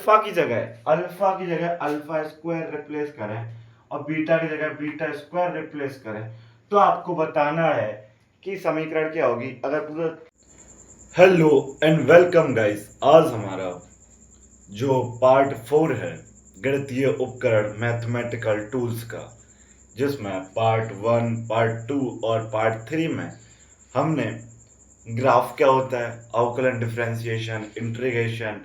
Alpha की जगह alpha square replace करें और बीटा की जगह बीटा स्क्वायर रिप्लेस करें तो आपको बताना है कि समीकरण क्या होगी। अगर पूरा हेलो एंड वेलकम गाइस, आज हमारा जो पार्ट 4 है गणितीय उपकरण मैथमेटिकल टूल्स का, जिसमें पार्ट 1, पार्ट 2 और पार्ट 3 में हमने ग्राफ क्या होता है, अवकलन, डिफरेंशिएशन, इंटीग्रेशन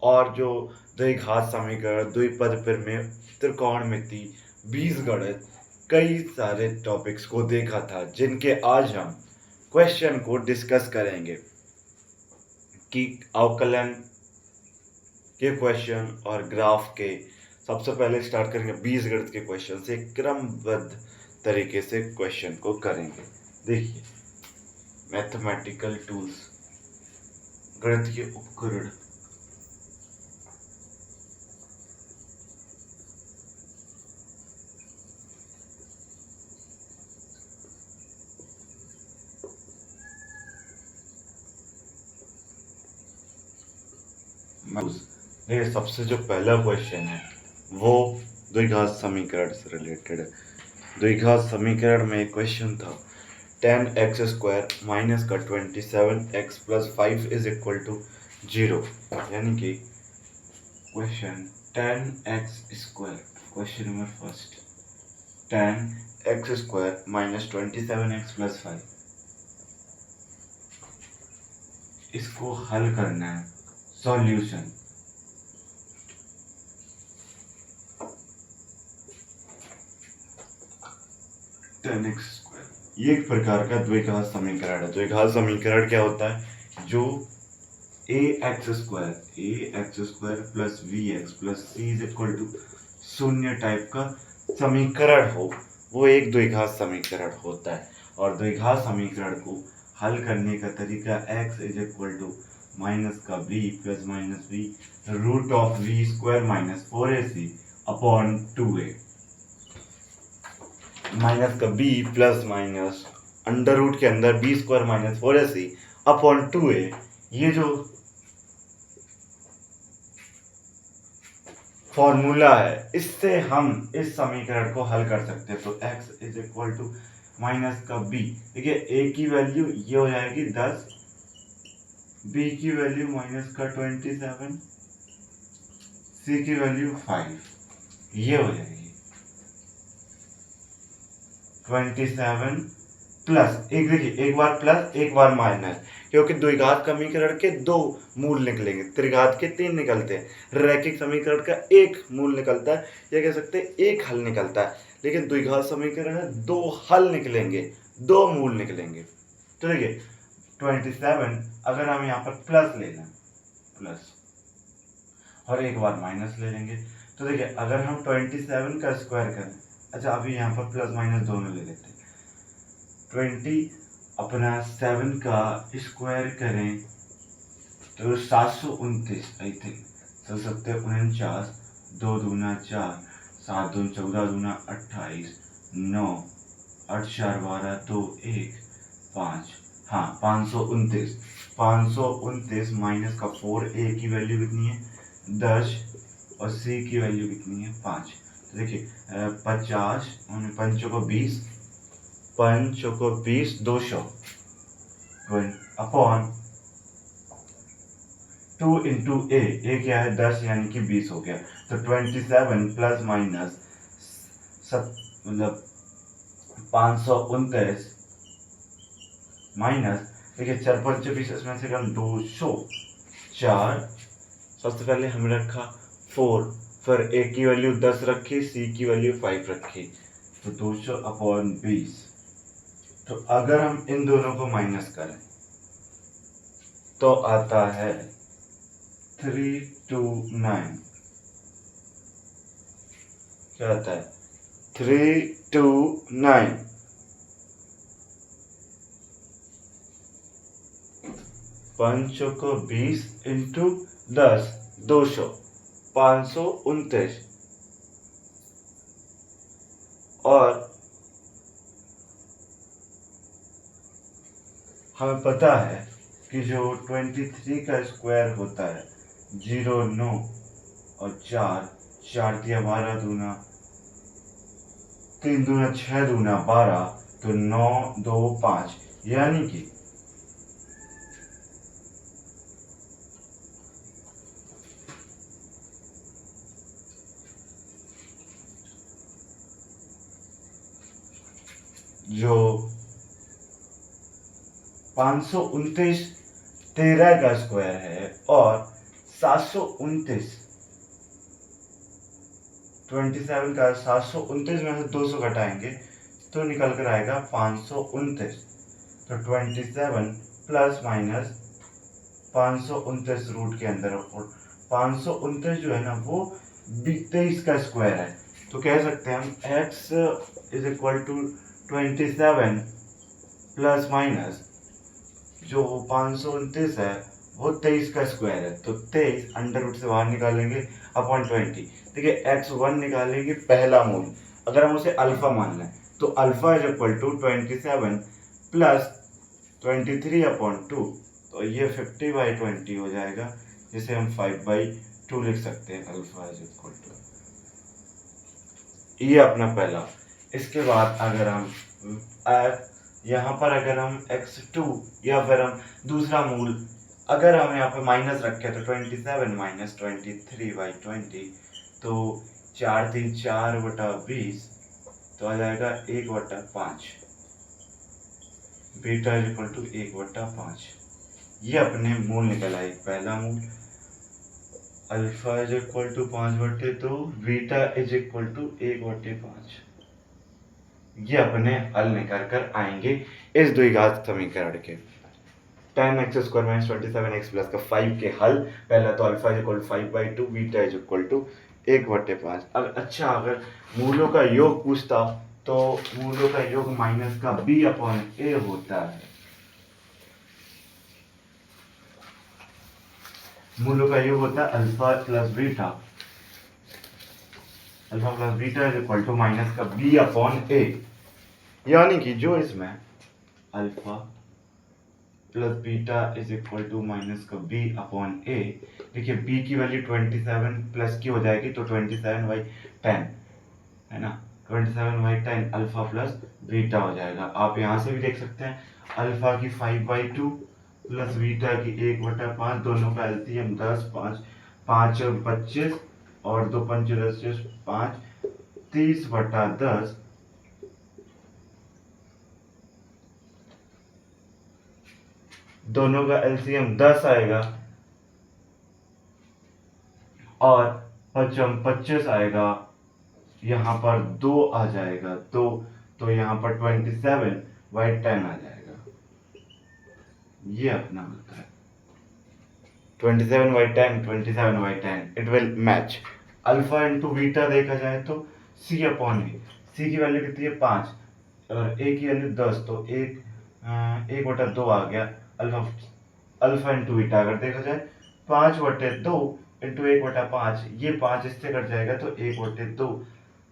और जो द्विघात समीकरण, द्विपद प्रमेय, त्रिकोणमिति, बीजगणित, कई सारे टॉपिक्स को देखा था, जिनके आज हम क्वेश्चन को डिस्कस करेंगे कि अवकलन के क्वेश्चन और ग्राफ के। सबसे पहले स्टार्ट करेंगे बीजगणित के क्वेश्चन से, क्रमबद्ध तरीके से क्वेश्चन को करेंगे। देखिए, मैथमेटिकल टूल्स, गणितीय उपकरण, ये सबसे जो पहला क्वेश्चन है वो द्विघात समीकरण से रिलेटेड है। द्विघात समीकरण में एक क्वेश्चन था 10x² माइनस का 27x plus 5 is equal to 0, यानी कि question 10x², question number first 10x² minus 27x plus 5, इसको हल करना है। सॉल्यूशन, ये एक प्रकार का द्विघात समीकरण है। द्विघात समीकरण क्या होता है? जो ax² plus bx plus c is equal to 0 type का समीकरण हो, वो एक द्विघात समीकरण होता है। और द्विघात समीकरण को हल करने का तरीका x is equal to minus का b plus minus b root of v square minus 4ac upon 2a, minus का b plus minus under root के अंदर b square minus 4ac upon 2a। ये जो फॉर्मूला है, इससे हम इस समीकरण को हल कर सकते हैं। तो x is equal to minus का b, देखिए a की वैल्यू ये हो जाएगी 10, b की वैल्यू माइनस का 27, c की वैल्यू 5, ये हो जाएगी 27 प्लस एक, देखिए एक बार प्लस एक बार माइनस, क्योंकि द्विघात समीकरण के दो मूल निकलेंगे, त्रिघात के 3 निकलते हैं, रैखिक समीकरण का एक मूल निकलता है, या कह सकते हैं एक हल निकलता है। लेकिन द्विघात समीकरण में दो हल निकलेंगे, दो मूल निकलेंगे। तो देखिए 27, अगर हम यहाँ पर प्लस ले लें, प्लस और एक बार माइनस ले लेंगे, तो देखिए अगर हम 27 का स्क्वायर करें, अच्छा अभी यहाँ पर प्लस माइनस दोनों ले लेते हैं, 20 अपना 7 का स्क्वायर करें तो 729, आई थिंक 749, 2 दूना 4, 7 दून 14, दूना 28, 9, 8 4 12, 2 1 5, हाँ 529, 529 माइनस का 4a की वैल्यू कितनी है 10 और c की वैल्यू कितनी है 5। तो देखिए 50 और 5 को 20, 5 को 20, 200 अपॉन 2 इंटू ए क्या है 10, यानी कि 20 हो गया। तो 27 प्लस माइनस मतलब 529 माइनस, देखिए 4 5 20, इसमें से कम 200, 4, सबसे पहले हमने रखा 4, फिर a की वैल्यू 10 रखी, c की वैल्यू 5 रखी, तो 200 अपॉन 20। तो अगर हम इन दोनों को माइनस करें तो आता है 329, क्या आता है 329, 5 को 20 इंटू 10, 200, 529। और हमें पता है कि जो 23 का स्क्वायर होता है 09, और 4, 4 दिया 12 दूना 3 दूना 6 दूना 12, तो 9 2 5, यानी कि जो 529 13 का स्क्वायर है और 729 27 का 729 में से 200 घटाएंगे तो निकल कर आएगा 529। तो 27 प्लस माइनस 529 रूट के अंदर 529 जो है ना वो 23 का स्क्वायर है। तो कह सकते हैं हम x is equal to 27 plus minus जो 529 है वो 23 का स्क्वायर है। तो 23 अंडर रूट से बाहर निकालेंगे अपॉन 20। देखिए x1 निकालेंगे पहला मूल, अगर हम उसे अल्फा मान लें तो alpha is equal to 27 plus 23 upon 2, तो ये 50/20 हो जाएगा, जिसे हम 5/2 लिख सकते हैं। अल्फा इज इक्वल टू, ये अपना पहला। इसके बाद अगर हम यहाँ पर अगर हम x2 या फिर हम दूसरा मूल अगर हम यहाँ पे माइनस रखें तो 27 माइनस 23/20, तो 4 3 4/20, तो आ जाएगा 1/5, बीटा इज इक्वल टू 1/5। ये अपने मूल निकल आए। पहला मूल alpha is equal to 5/2, beta is equal to 1/5। ये अपने हल निकल कर आएंगे इस द्विघात समीकरण के। 10x² - 27x प्लस का 5 के हल। पहला तो alpha is equal to 5/2, beta is equal to 1/5। अच्छा, अगर मूलों का योग पूछता तो मूलों का योग माइनस का b/a होता है। मूलों का योग होता है alpha plus beta, alpha plus beta is equal to minus का b/a, यानी कि जो इसमें alpha plus beta is equal to minus का b/a। देखिए b की वैल्यू 27 प्लस की हो जाएगी, तो 27/10 है ना, 27/10 अल्फा प्लस बीटा हो जाएगा। आप यहाँ से भी देख सकते हैं अल्फा की 5/2 प्लस बीटा की 1/5, दोनों का एलसीएम 10, 5 5 25 और 2 5 10 5, 30/10, दोनों का एलसीएम 10 आएगा और 5 25 आएगा, यहाँ पर 2 आ जाएगा 2, तो यहाँ पर 27/10 आ जाएगा। ये अपना होता है 27/10, 27/10, it will match. Alpha into beta देखा जाए तो c/a, c की वैल्यू कितनी है 5 और a की वैल्यू 10, तो 1/2 आ गया। अल्फा इंटू बीटा अगर देखा जाए 5/2 इंटू 1/5, ये 5 इससे कट जाएगा तो 1/2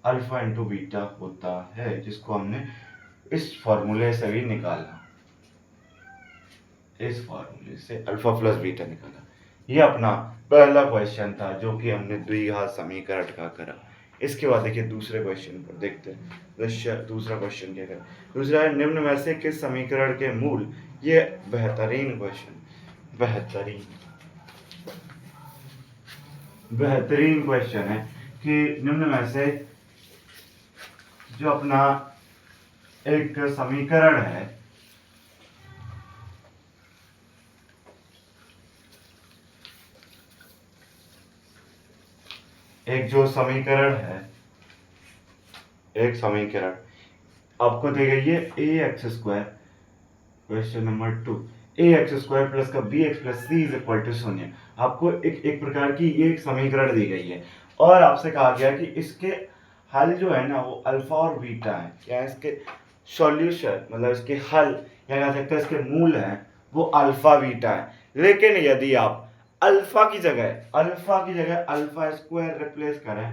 अल्फा इंटू बीटा होता है, जिसको हमने इस फॉर्मूले से भी निकाला। इस फॉर्मूले से अल्फा प्लस बीटा निकाला। ये अपना पहला क्वेश्चन था जो कि हमने द्विघात समीकरण का करा। इसके बाद देखिए दूसरे क्वेश्चन पर देखते हैं। दूसरा क्वेश्चन क्या है? दूसरा है निम्न में से किस समीकरण के मूल। ये बेहतरीन क्वेश्चन, बेहतरीन क्वेश्चन है कि निम्न में से जो अपना एक समीकरण है, एक जो समीकरण है, एक समीकरण आपको दी गई है ax², question number 2, ax² plus का bx plus c is equal to 0। आपको एक प्रकार की ये एक समीकरण दी गई है और आपसे कहा गया कि इसके हल जो है ना वो अल्फा और बीटा है, या इसके सॉल्यूशन मतलब इसके हल या कह सकते हैं इसके मूल हैं वो अल्फा बीटा है। लेकिन यदि आप अल्फा की जगह अल्फा स्क्वायर रिप्लेस करें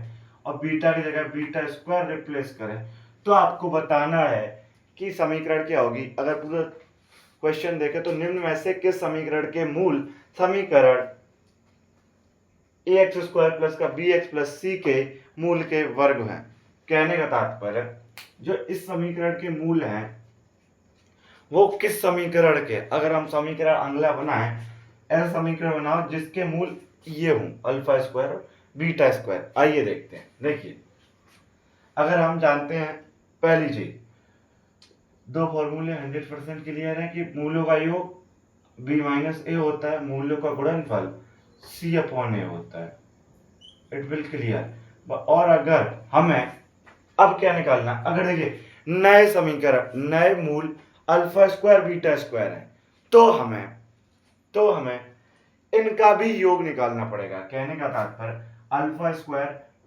और बीटा की जगह बीटा स्क्वायर रिप्लेस करें तो आपको बताना है कि समीकरण क्या होगी। अगर पूरा क्वेश्चन देखें तो निम्न में से किस समीकरण के मूल समीकरण ax² प्लस का bx प्लस c के मूल के वर्ग हैं। कहने का तात्पर्य जो इस समीकरण के मूल हैं वो किस समीकरण के, अगर हम समीकरण अगला बनाएं, ऐसा समीकरण बनाओ जिसके मूल ये हों α² और β²। आइए देखते हैं। देखिए, अगर हम जानते हैं पहली चीज, दो फॉर्मूले 100% क्लियर है कि मूलों का योग b माइनस ए होता है, मूलों का गुणनफल c/a होता है। It will clear. और अगर हमें अब क्या निकालना, अगर देखिए नए समीकरण, नए मूल α² β² है, तो हमें इनका भी योग निकालना पड़ेगा। कहने का तात्पर्य α²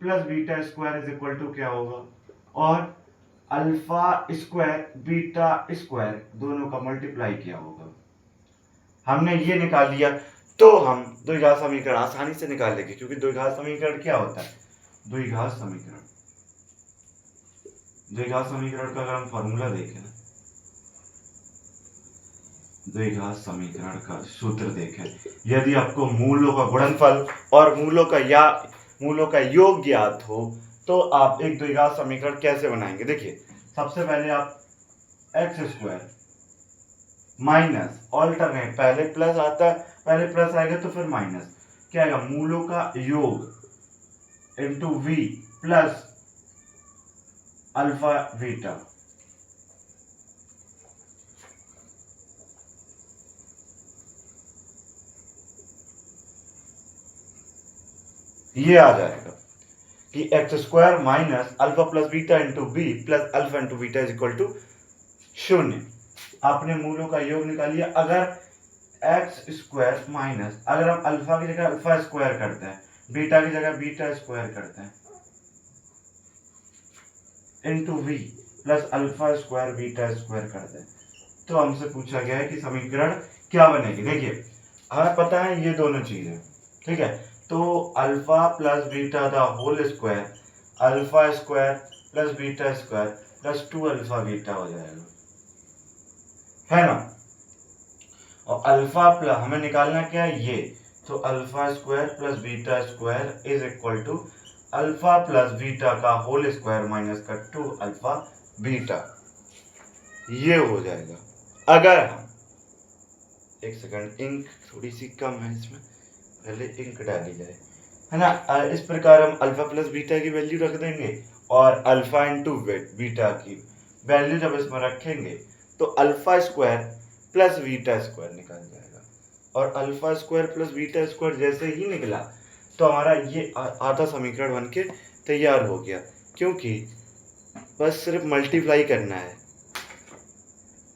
प्लस β² इज इक्वल टू क्या होगा, और α² β² दोनों का मल्टीप्लाई किया होगा। हमने ये निकाल लिया तो हम द्विघात समीकरण आसानी से निकाल लेंगे, क्योंकि द्विघात समीकरण क्या होता है, द्विघात समीकरण का अगर हम फॉर्मूला देखें, द्विघात समीकरण का सूत्र देखें, यदि आपको मूलों का गुणनफल और मूलों का योग ज्ञात हो तो आप एक द्विघात समीकरण कैसे बनाएंगे। देखिए, सबसे पहले आप x² माइनस ऑल्टरनेट, पहले प्लस आता है, पहले प्लस आएगा तो फिर माइनस, क्या आएगा, मूलों का योग into v plus alpha beta, ये आ जाएगा कि x² minus alpha plus beta into B plus alpha into beta is equal to 0। आपने मूलों का योग निकाल लिया। अगर x² माइनस, अगर हम अल्फा की जगह अल्फा स्क्वायर करते हैं, बीटा की जगह बीटा स्क्वायर करते हैं, इंटू वी प्लस α² β² करते हैं, तो हमसे पूछा गया है कि समीकरण क्या बनेगी। देखिए, हमें पता है ये दोनों चीजें, ठीक है, तो alpha plus beta the whole square α² plus β² plus 2α beta हो जाएगा, है ना। और अल्फा प्लस हमें निकालना क्या है, ये, तो α² plus β² is equal to alpha plus beta का होल स्क्वायर माइनस का 2α बीटा, ये हो जाएगा। अगर हम, एक सेकंड, इंक थोड़ी सी कम है इसमें, पहले इंक डाली जाए, है ना। इस प्रकार हम अल्फा प्लस बीटा की वैल्यू रख देंगे और अल्फा इंटू बीटा की वैल्यू जब इसमें रखेंगे तो α² प्लस β² निकल जाएगा। और α² प्लस β² जैसे ही निकला तो हमारा ये आधा समीकरण बन के तैयार हो गया, क्योंकि बस सिर्फ मल्टीप्लाई करना है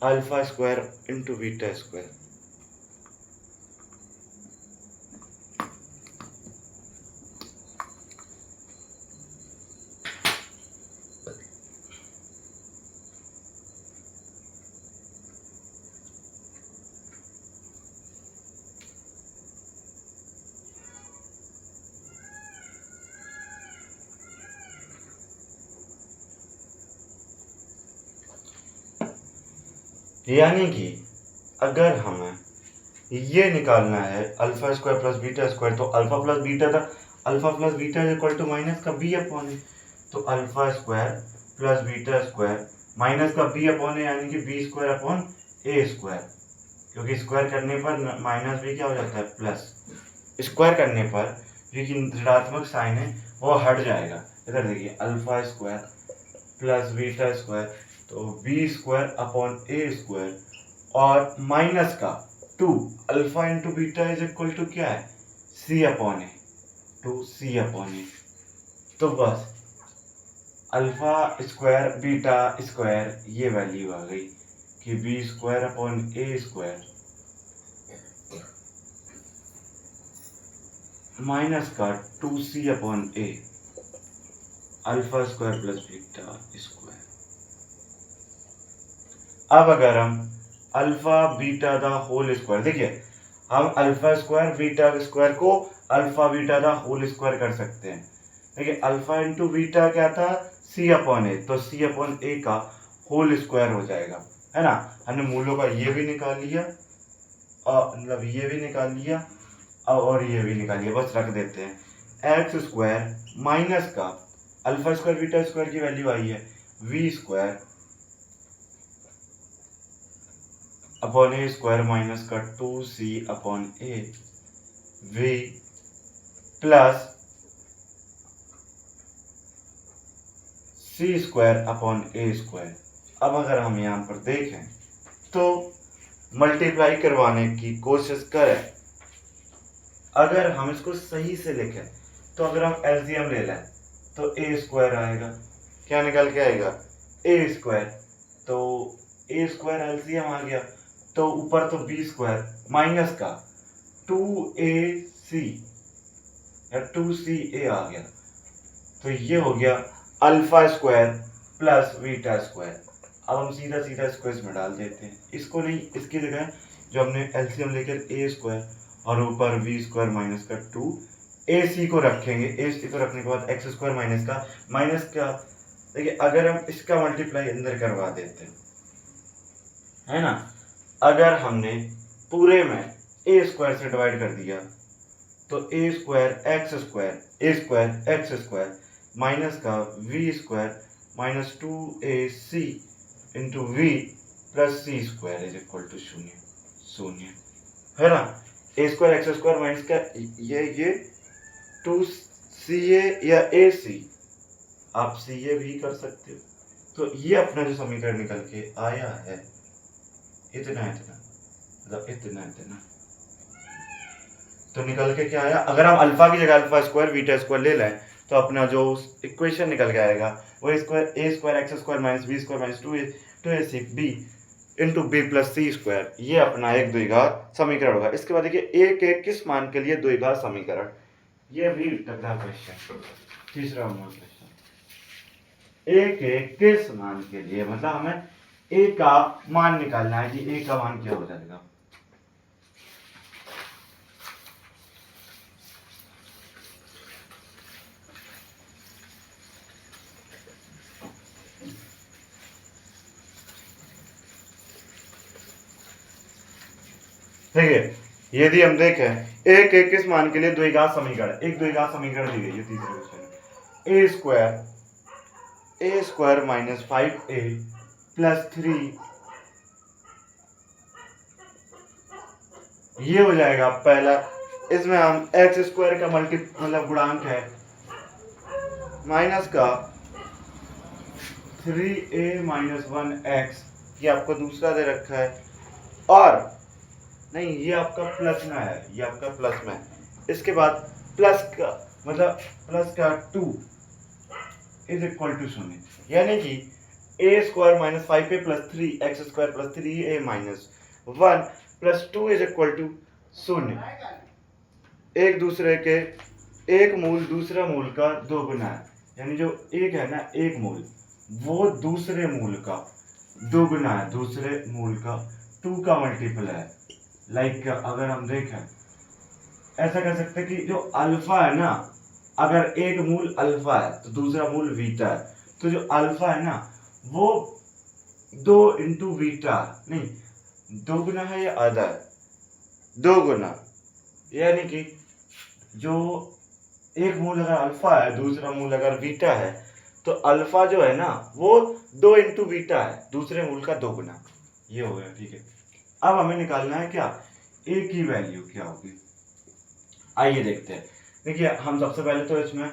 α² इंटू β²। यानी कि अगर हमें ये निकालना है α² प्लस β², तो alpha plus beta is equal to minus का b/a, तो α² प्लस β² माइनस का b/a, यानी कि b²/a², क्योंकि स्क्वायर करने पर माइनस भी क्या हो जाता है, प्लस। स्क्वायर करने पर जो कि ऋणात्मक साइन है वो हट जाएगा। इधर देखिए, α² प्लस β², तो b²/a² और माइनस का 2 alpha into beta is equal to क्या है, c/a, 2c/a। तो बस α² β² ये वैल्यू आ गई कि b²/a² माइनस का 2c/a α² प्लस β²। अब अगर हम alpha beta the whole square, देखिए हम α² β² को alpha beta the whole square कर सकते हैं। देखिए, अल्फा इंटू बीटा क्या था, c/a, तो c/a का होल स्क्वायर हो जाएगा, है ना। हमने मूलों का ये भी निकाल लिया, मतलब ये भी निकाल लिया और ये भी निकाल लिया, बस रख देते हैं एक्स स्क्वायर माइनस का अल्फा स्क्वायर बीटा स्क्वायर की वैल्यू आई है V square upon A square minus का 2c upon A V plus C square upon A square. अब अगर हम यहाँ पर देखें तो मल्टीप्लाई करवाने की कोशिश करें, अगर हम इसको सही से लिखें तो अगर हम एलसीएम ले लें तो ए स्क्वायर आएगा, क्या निकल के आएगा ए स्क्वायर, तो ए स्क्वायर एलसीएम आ गया, तो ऊपर तो बी स्क्वायर माइनस का 2ac या 2ca आ गया, तो ये हो गया alpha square plus beta square. अब हम सीधा सीधा इसको इसमें डाल देते हैं, इसको नहीं, इसकी जगह जो हमने एलसीएम लेकर ए स्क्वायर और ऊपर वी स्क्वायर माइनस का 2ac को रखेंगे। ac को रखने के बाद एक्स स्क्वायर माइनस का देखिए, अगर हम इसका मल्टीप्लाई अंदर करवा देते हैं, है ना, अगर हमने पूरे में ए स्क्वायर से डिवाइड कर दिया तो A square x square minus का V square minus 2ac into V plus C square is equal to शून्य, है ना। A square x square minus का ये 2ca या ac, आप ca भी कर सकते हो। तो ये अपना जो समीकरण निकल के आया है इतना मतलब इतना तो निकल के क्या आया, अगर हम अल्फा की जगह अल्फा स्क्वायर बीटा स्क्वायर ले लें तो अपना जो इक्वेशन निकल के आएगा वो square a square x square minus b square minus 2ac b into B plus C square, ये अपना एक द्विघात समीकरण होगा। इसके बाद देखिए ए के किस मान के लिए द्विघात समीकरण, ये भी तगड़ा क्वेश्चन, तीसरा क्वेश्चन, ए के किस मान के लिए, मतलब हमें ए का मान निकालना है कि ए का मान क्या हो जाएगा। देखिए यदि हम देखें ए के किस मान के लिए द्विघात समीकरण, एक द्विघात समीकरण दी गई है तीसरे क्वेश्चन, ए स्क्वायर माइनस 5a प्लस 3, ये हो जाएगा पहला, इसमें हम एक्स स्क्वायर का मतलब गुणांक है माइनस का 3a माइनस 1x, ये आपको दूसरा दे रखा है, और नहीं ये आपका प्लस में है, ये आपका प्लस में है। इसके बाद प्लस का मतलब प्लस का 2 इज इक्वल टू 0, यानी कि a square minus 5a plus 3x square plus 3a minus 1 plus 2 is equal to 0। एक दूसरे के एक मूल दूसरा मूल का 2 गुना है, यानी जो एक है ना एक मूल वो दूसरे मूल का 2 गुना है, दूसरे मूल का 2 का मल्टीपल है। लाइक अगर हम देखें ऐसा कर सकते हैं कि जो अल्फा है ना, अगर एक मूल अल्फा है तो दूसरा मूल बीटा है, तो जो अल्फा है ना वो 2 इंटू बीटा नहीं 2 गुना है या आधा है 2 गुना, यानी कि जो एक मूल अगर अल्फा है दूसरा मूल अगर बीटा है तो अल्फा जो है ना वो 2 इंटू बीटा है, दूसरे मूल का 2 गुना, ये हो गया। ठीक है, अब हमें निकालना है क्या ए की वैल्यू क्या होगी, आइए देखते हैं। देखिए हम सबसे पहले तो इसमें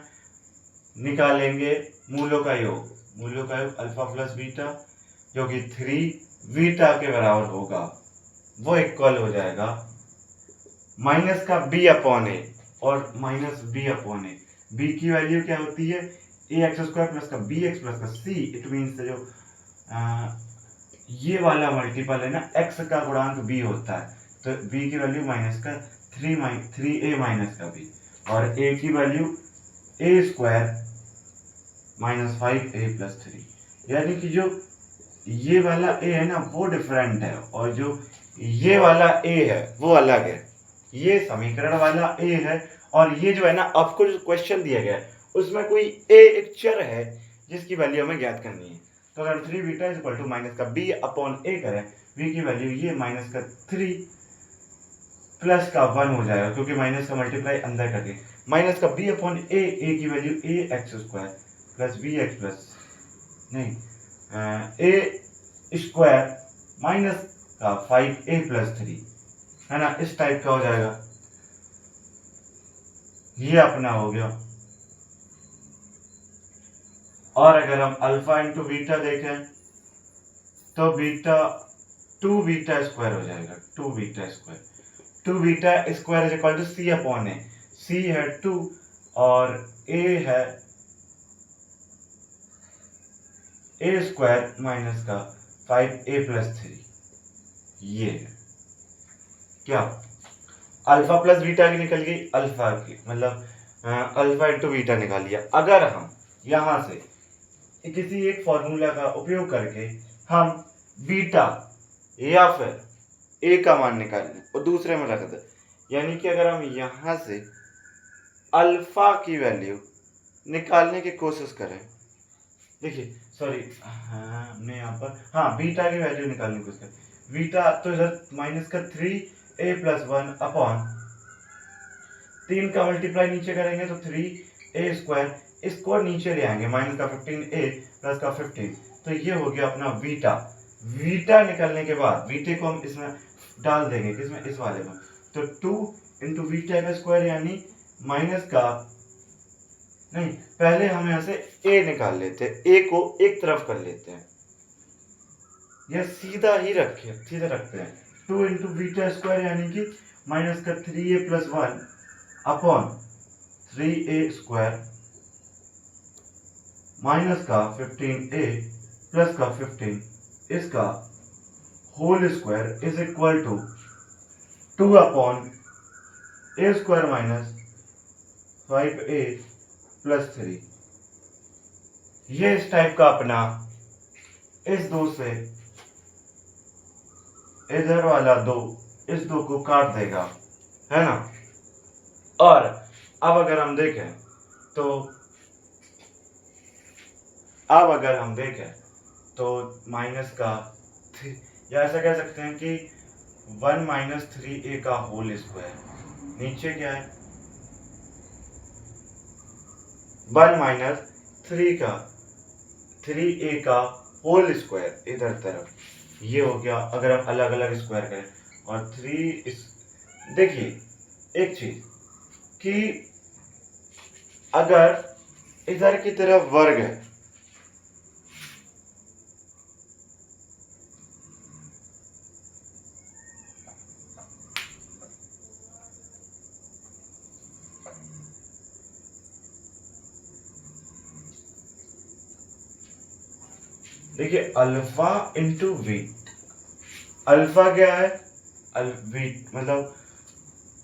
निकालेंगे मूलों का योग अल्फा प्लस बीटा जो कि 3 बीटा के बराबर होगा, वो इक्वल हो जाएगा माइनस का बी अपॉन ए और माइनस बी अपॉन ए। बी की वैल्यू क्या होती है ए एक्स स्क्वायर प्लस का बी एक्स प्लस का सी, इट मीन्स जो ये वाला मल्टीपल है ना x का गुणांक b होता है, तो b की वैल्यू माइनस का 3a माइनस का b, और a की value a square minus 5a plus 3, यानी कि जो ये वाला a है ना वो डिफरेंट है और जो ये वाला a है वो अलग है। ये समीकरण वाला a है और ये जो है ना आपको जो क्वेश्चन दिया गया है उसमें कोई a एक चर है जिसकी वैल्यू हमें ज्ञात करनी है। तो अगर 3 beta is equal to minus का b अपॉन a करें, v की वैल्यू ये माइनस का 3 प्लस का 1 हो जाएगा, क्योंकि माइनस का मल्टीप्लाई अंदर करके माइनस का बी अपॉन ए की value a x square plus b x plus नहीं ए स्क्वायर माइनस का 5a प्लस 3 है ना, इस टाइप का हो जाएगा। ये अपना हो गया। और अगर हम अल्फा इंटू बीटा देखें तो बीटा 2 बीटा स्क्वायर हो जाएगा, 2 beta square. 2 beta square is equal to c upon a. C है 2 और ए है ए स्क्वायर माइनस का 5a प्लस 3। ये है क्या, अल्फा प्लस बीटा की निकल गई, अल्फा की मतलब अल्फा इंटू बीटा निकाल लिया। अगर हम यहाँ से किसी एक फॉर्मूला का उपयोग करके हम बीटा या फिर ए का मान निकाल लें और दूसरे में रख दें, यानी कि अगर हम यहाँ से अल्फा की वैल्यू निकालने की कोशिश करें, देखिए सॉरी हमने यहाँ पर बीटा की वैल्यू निकालने की कोशिश करें। बीटा तो इधर माइनस का 3a प्लस 1 अपॉन 3 का मल्टीप्लाई नीचे करेंगे तो 3a स्क्वायर, इसको नीचे ले आएंगे माइनस का 15a प्लस का 15, तो ये हो गया अपना बीटा। बीटा निकलने के बाद बीटे को हम इसमें डाल देंगे, किसमें, इस वाले में, तो 2 इंटू बीटा का स्क्वायर यानी माइनस का नहीं, पहले हम यहाँ से a निकाल लेते हैं, a को एक तरफ कर लेते हैं, यह सीधा ही सीधा रखते हैं। 2 इंटू बीटा स्क्वायर यानी कि माइनस का 3a plus 1 upon 3a square minus का 15a प्लस का 15 इसका whole square is equal to 2 upon a square minus 5a plus 3। ये इस टाइप का अपना इस 2 से इधर वाला 2 इस 2 को काट देगा, है ना। और अब अगर हम देखें तो माइनस का या ऐसा कह सकते हैं कि 1 माइनस 3a का होल स्क्वायर, नीचे क्या है 1 माइनस 3a का होल स्क्वायर इधर तरफ, ये हो गया। अगर हम अलग अलग स्क्वायर करें और 3 देखिए एक चीज कि अगर इधर की तरफ वर्ग है देखिए अल्फा इंटू वी, अल्फा क्या है मतलब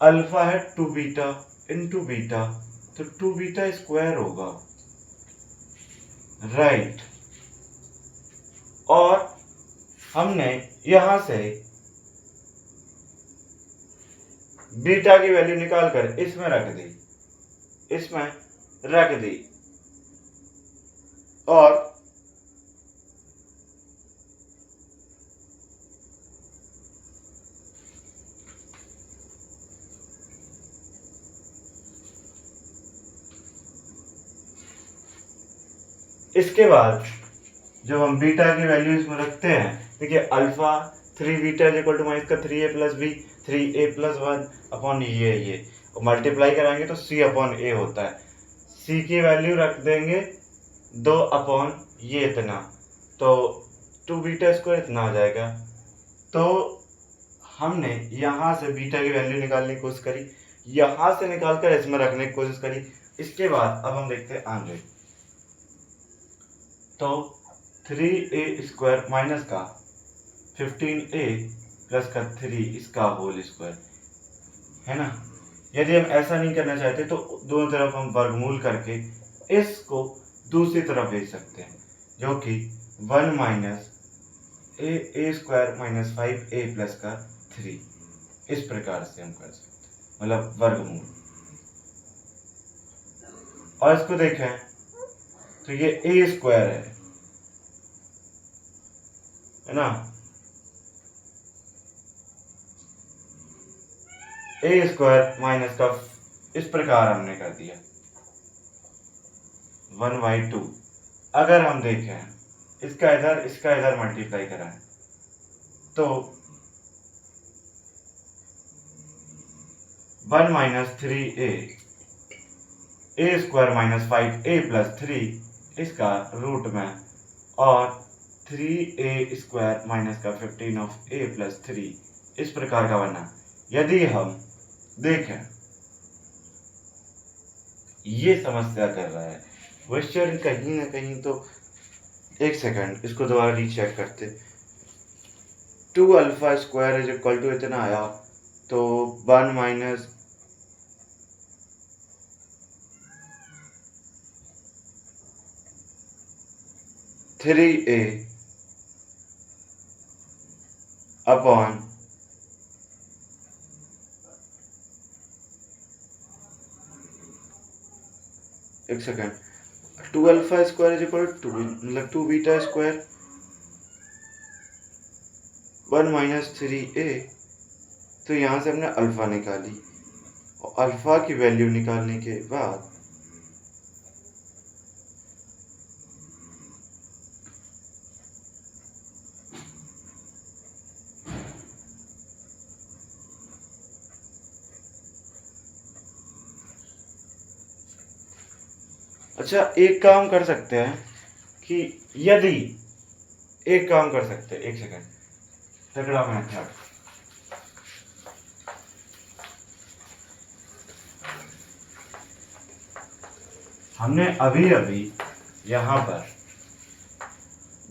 अल्फा है 2 बीटा इंटू बीटा, तो 2 बीटा स्क्वायर होगा, राइट। और हमने यहां से बीटा की वैल्यू निकालकर इसमें रख दी और इसके बाद जब हम बीटा की वैल्यू इसमें रखते हैं, देखिए alpha 3 beta is equal to minus का 3a plus B 3a plus 1 upon ये और मल्टीप्लाई कराएंगे तो c अपॉन a होता है। c की वैल्यू रख देंगे 2 अपॉन ये इतना, तो 2 बीटा स्क्वायर इतना आ जाएगा। तो हमने यहाँ से बीटा की वैल्यू निकालने की कोशिश करी, यहाँ से निकाल कर इसमें रखने की कोशिश करी। इसके बाद अब हम देखते हैं आगे, तो 3a स्क्वायर माइनस का 15a प्लस का 3 इसका होल स्क्वायर, है ना। यदि हम ऐसा नहीं करना चाहते तो दोनों तरफ हम वर्गमूल करके इसको दूसरी तरफ भेज सकते हैं, जो कि 1 minus a square minus 5a plus का 3, इस प्रकार से हम कर सकते हैं, मतलब वर्गमूल। और इसको देखें तो ये a स्क्वायर है ना, a स्क्वायर माइनस का इस प्रकार हमने कर दिया 1/2। अगर हम देखें इसका इधर मल्टीप्लाई कराएं तो 1 minus 3a a² minus 5a plus 3 इसका रूट में और 3a² माइनस का 15 ऑफ a प्लस 3 इस प्रकार का बना। यदि हम देखें ये समस्या कर रहा है क्वेश्चन कहीं ना कहीं तो, एक सेकंड इसको दोबारा रीचेक करते। 2α² इज इक्वल टू इतना आया तो 1 माइनस 3a अपॉन एक सेकेंड 2α² इज इक्वल टू मतलब 2β² 1 माइनस 3a, तो यहाँ से हमने अल्फा निकाली और अल्फा की वैल्यू निकालने के बाद अच्छा एक काम कर सकते हैं कि यदि एक काम कर सकते हैं, एक सेकंड तगड़ा मेथड, हमने अभी अभी यहाँ पर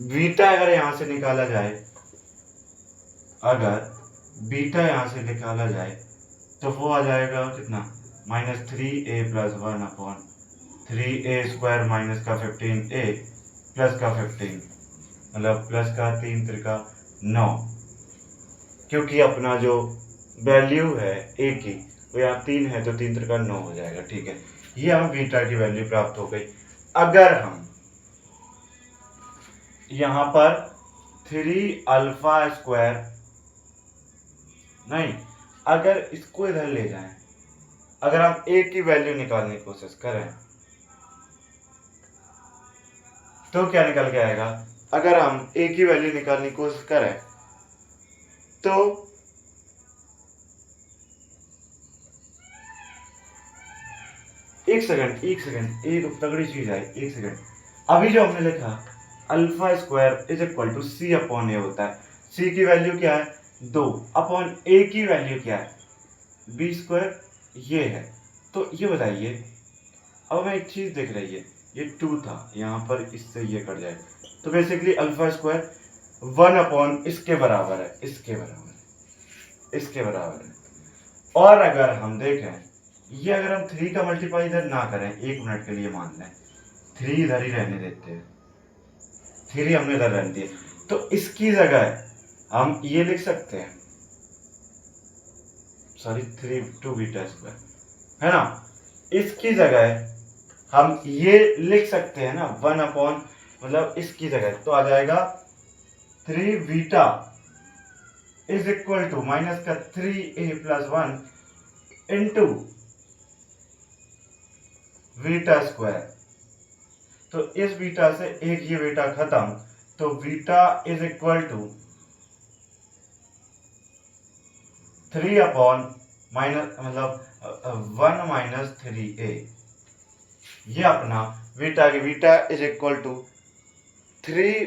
बीटा अगर यहाँ से निकाला जाए, अगर बीटा यहाँ से निकाला जाए तो वो आ जाएगा कितना -3a plus 1 upon 3a² minus का 15a प्लस का 15 मतलब प्लस का 3 त्रिका 9, क्योंकि अपना जो वैल्यू है a की वो यहाँ 3 है तो 3 त्रिका 9 हो जाएगा। ठीक है, ये हमें बीटा की वैल्यू प्राप्त हो गई। अगर हम यहाँ पर 3α² नहीं, अगर इसको इधर ले जाएं, अगर हम a की वैल्यू निकालने की कोशिश करें तो क्या निकल के आएगा। अगर हम a की वैल्यू निकालने की कोशिश करें तो एक सेकंड एक तगड़ी चीज है, एक सेकंड। अभी जो हमने लिखा α² is equal to c upon a होता है। c की वैल्यू क्या है 2 अपॉन a की वैल्यू क्या है b² ये है। तो ये बताइए, अब हमें एक चीज दिख रही है, ये 2 था यहाँ पर, इससे ये कट जाए तो बेसिकली α² 1 अपॉन इसके बराबर है, इसके बराबर है। और अगर हम देखें ये अगर हम 3 का मल्टीप्लाई इधर ना करें, 1 मिनट के लिए मान लें 3 इधर ही रहने देते हैं, 3 हमने इधर रहने दिए, तो इसकी जगह हम ये लिख सकते हैं, सॉरी 2β² है ना, इसकी जगह हम ये लिख सकते हैं ना 1 अपॉन मतलब इसकी जगह तो आ जाएगा 3β इज इक्वल टू माइनस का 3a प्लस 1 इंटू β²। तो इस बीटा से एक ये बीटा खत्म, तो beta is equal to 3 upon minus मतलब 1 माइनस 3a, ये अपना बीटा की beta is equal to 3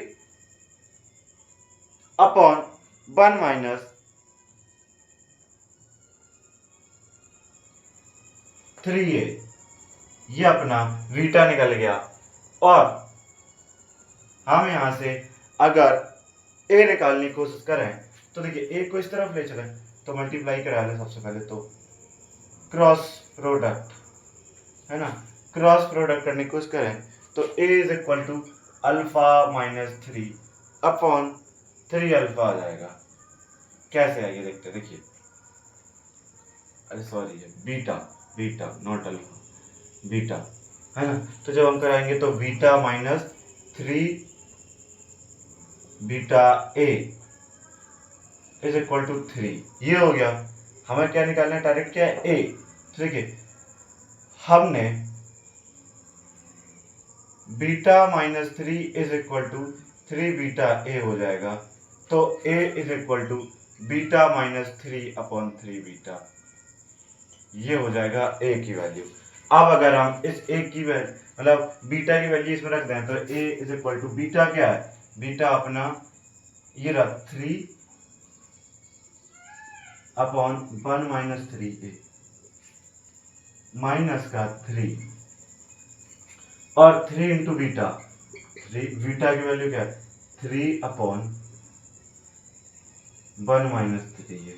upon 1 minus 3a, ये अपना बीटा निकल गया। और हम यहाँ से अगर a निकालने की कोशिश करें तो देखिए a को इस तरफ ले चले तो मल्टीप्लाई करा लें, सबसे पहले तो क्रॉस प्रोडक्ट है ना, क्रॉस प्रोडक्ट करने की कोशिश करें तो a is equal to alpha minus 3 upon 3 alpha आ जाएगा। कैसे आएगी देखते, देखिए, अरे sorry beta not alpha, beta है ना। तो जब हम कराएंगे तो beta minus 3 beta a is equal to 3, ये हो गया। हमें क्या निकालना है, डायरेक्ट क्या है a। तो देखिए हमने beta minus 3 is equal to 3 beta a हो जाएगा, तो a is equal to beta minus 3/3 beta, ये हो जाएगा ए की वैल्यू। अब अगर हम इस ए की वैल्यू मतलब बीटा की वैल्यू इसमें रख दें तो a is equal to beta क्या है, बीटा अपना ये रहा 3/1 माइनस 3a माइनस का 3 और 3 इंटू बीटा, बीटा की वैल्यू क्या है 3/1 माइनस 3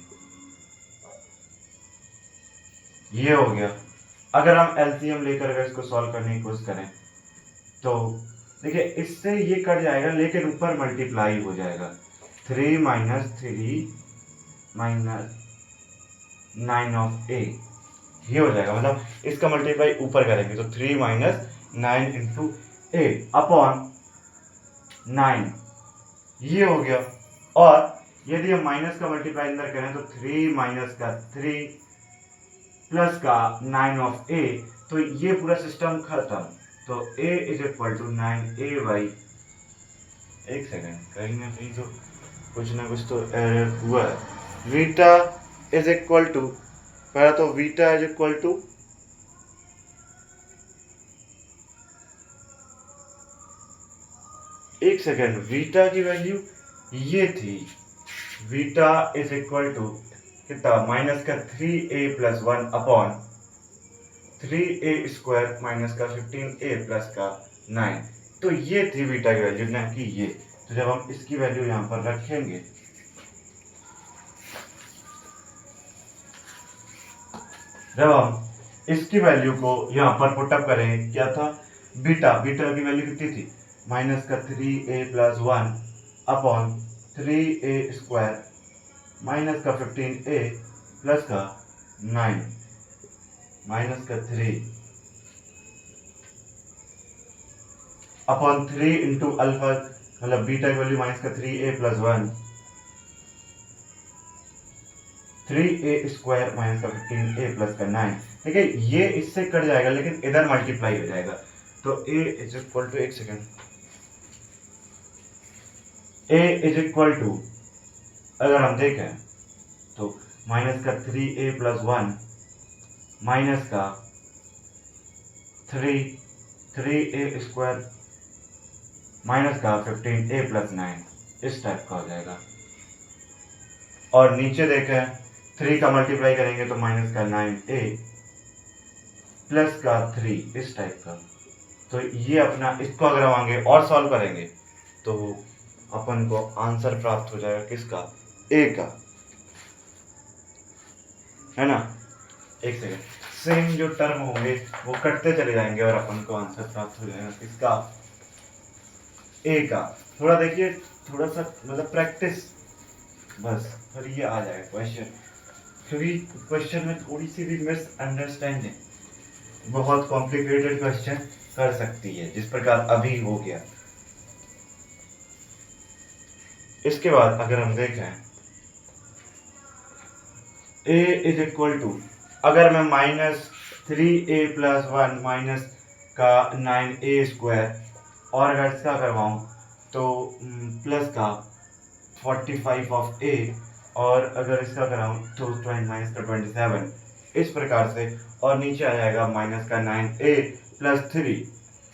ये हो गया। अगर हम एलसीएम लेकर अगर इसको सॉल्व करने की कोशिश करें तो देखिए इससे ये कट जाएगा लेकिन ऊपर मल्टीप्लाई हो जाएगा, 3 माइनस 3 माइनस 9 ऑफ ए, ये हो जाएगा। मतलब इसका मल्टीप्लाई ऊपर करेंगे तो 3 माइनस 9 इंटू ए अपॉन 9, ये हो गया। और यदि हम माइनस का मल्टीप्लाई अंदर करें तो 3 माइनस का 3 प्लस का 9 ऑफ ए, तो ये पूरा सिस्टम खत्म। तो a is equal to 9a by, एक सेकेंड, कहीं ना कहीं तो कुछ ना कुछ तो एरर हुआ है। बीटा इज इक्वल टू, पहला तो बीटा इज इक्वल टू एक सेकेंड, बीटा की वैल्यू ये थी, बीटा इज इक्वल टू कितना माइनस का 3a plus 1 upon 3a square minus का 15a प्लस का 9, तो ये थी बीटा की वैल्यू ना कि ये। तो जब हम इसकी वैल्यू यहाँ पर रखेंगे जब हम इसकी वैल्यू को यहाँ पर पुटअप करेंगे, क्या था बीटा की वैल्यू कितनी थी माइनस का 3a plus 1 upon 3a square minus का 15a प्लस का 9 माइनस का 3 अपॉन 3 इंटू अल्फा, मतलब बीटा की वैल्यू माइनस का 3a plus 1 3a square minus का 15a प्लस का 9। ठीक है, ये इससे कट जाएगा लेकिन इधर मल्टीप्लाई हो जाएगा। तो a इज इक्वल टू, एक second, a is equal to अगर हम देखें तो माइनस का 3a प्लस 1 माइनस का 3a स्क्वायर माइनस का 15a प्लस 9, इस टाइप का हो जाएगा। और नीचे देखें 3 का मल्टीप्लाई करेंगे तो माइनस का 9a प्लस का 3, इस टाइप का। तो ये अपना, इसको अगर हम आगे और सॉल्व करेंगे तो अपन को आंसर प्राप्त हो जाएगा किसका, a का, है ना। एक सेकेंड, सेम जो टर्म होंगे वो कटते चले जाएंगे और अपन को आंसर प्राप्त हो जाएगा किसका, ए का। थोड़ा देखिए, थोड़ा सा मतलब प्रैक्टिस बस, फिर ये आ जाएगा क्वेश्चन। क्योंकि क्वेश्चन में थोड़ी सी भी मिसअंडरस्टैंडिंग बहुत कॉम्प्लिकेटेड क्वेश्चन कर सकती है, जिस प्रकार अभी हो गया। इसके बाद अगर हम देखें a इज इक्वल टू, अगर मैं माइनस 3a प्लस 1 माइनस का 9a स्क्वायर और अगर इसका करवाऊँ तो प्लस का 45 ऑफ a और अगर इसका कराऊँ तो माइनस का 27, इस प्रकार से। और नीचे आ जाएगा माइनस का 9a प्लस 3।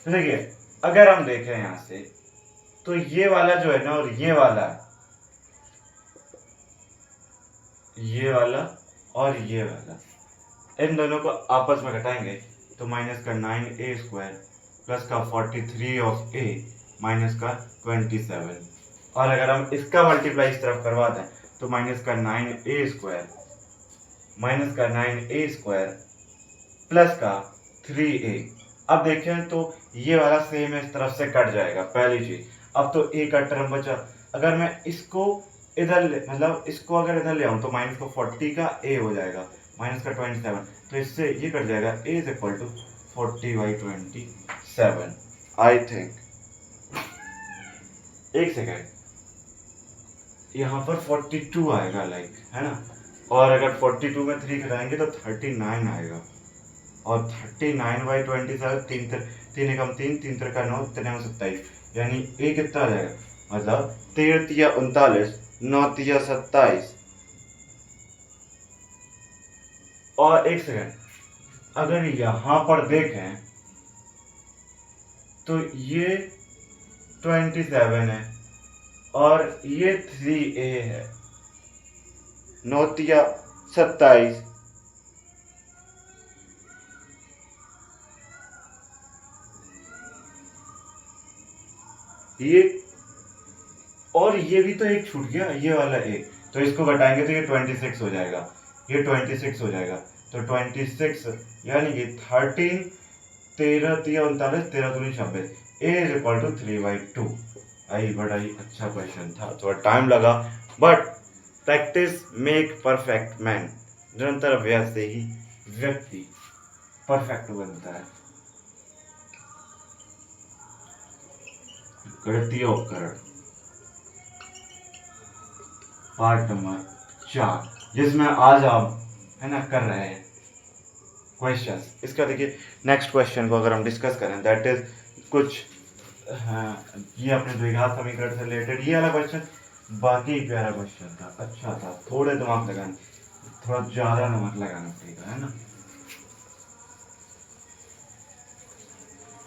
तो देखिए अगर हम देखें यहाँ से तो ये वाला जो है ना और ये वाला और ये वाला, इन दोनों को आपस में घटाएंगे तो माइनस का 9a स्क्वायर प्लस का 43 ऑफ a माइनस का 27। और अगर हम इसका मल्टीप्लाई इस तरफ करवा दें तो माइनस का 9a स्क्वायर प्लस का 3a। अब देखें तो ये वाला सेम इस तरफ से कट जाएगा, पहली चीज। अब तो a का टर्म बचा, अगर मैं इसको इधर मतलब इसको अगर इधर ले आऊँ तो माइनस का 40 का a हो जाएगा माइनस का 27, तो इससे ये कट जाएगा, a is equal to 40/27 I think. एक सेकेंड, यहाँ पर 42 आएगा लाइक, है ना। और अगर 42 में 3 घटाएंगे तो 39 आएगा। और 39/27, तीन एकम तीन, तीन त्रिका 9, 27, यानी ये कितना आ जाएगा, मतलब 13 तिया 39, 9 तिया 27। और एक सेकंड, अगर यहाँ पर देखें तो ये 27 है और ये 3a है, 9 तिया 27। ये और ये भी तो एक छूट गया, ये वाला एक, तो इसको घटाएंगे तो ये 26 हो जाएगा, ये 26 हो जाएगा। तो 26 यानी कि 13, 13 तिया 39, 13 दूनी 26, ए इज इक्वल टू 3/2। आई बड़ा ही अच्छा क्वेश्चन था, थोड़ा टाइम लगा, but practice make perfect man. निरंतर अभ्यास से ही व्यक्ति परफेक्ट बनता है। गणितीय उपकरण पार्ट नंबर 4, जिसमें आज आप है ना कर रहे हैं क्वेश्चन। इसका देखिए नेक्स्ट क्वेश्चन को अगर हम डिस्कस करें, दैट इज कुछ ये अपने द्विघात समीकरण से रिलेटेड ये वाला क्वेश्चन बाकी प्यारा क्वेश्चन था, अच्छा था, थोड़े दिमाग लगाने, थोड़ा ज्यादा नमक लगाना पड़ेगा, है ना।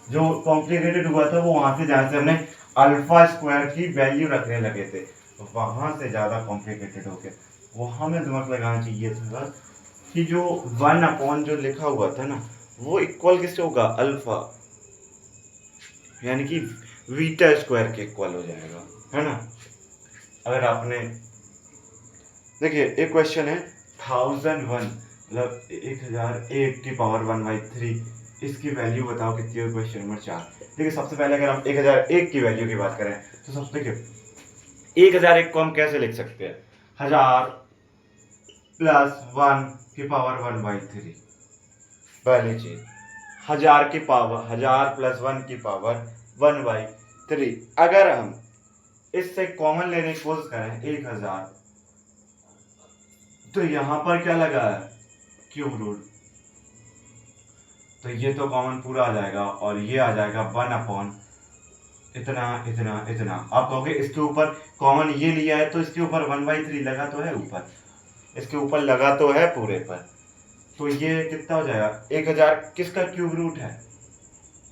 जो कॉम्प्लिकेटेड हुआ था वो वहां से जहां से हमने अल्फा स्क्वायर की वैल्यू रखने लगे थे, वहां से ज्यादा कॉम्प्लिकेटेड हो गया, वहां में दिमाग लगाना चाहिए था कि जो 1 जो लिखा हुआ था ना वो इक्वल किससे होगा, अल्फा, यानी कि बीटा स्क्वायर के इक्वल हो जाएगा, है ना। अगर आपने देखिए एक क्वेश्चन है 1001 मतलब 1001 की पावर 1/3, इसकी वैल्यू बताओ कितनी है, क्वेश्चन नंबर 4। देखिए सबसे पहले अगर हम 1001 की वैल्यू की बात करें तो सबसे देखिए 1001 को हम कैसे लिख सकते हैं, 1000 प्लस 1 की पावर 1/3, पहली चीज 1000 की पावर, 1000 प्लस 1 की पावर 1/3। अगर हम इससे कॉमन लेने की कोशिश करें 1000, तो यहां पर क्या लगा है, क्यूब रूट, तो ये तो कॉमन पूरा आ जाएगा और ये आ जाएगा 1 इतना इतना इतना। आप कहोगे इसके ऊपर कॉमन ये लिया है तो इसके ऊपर 1/3 लगा तो है ऊपर, इसके ऊपर लगा तो है पूरे पर, तो ये कितना हो जाएगा, 1000 किसका क्यूब रूट है,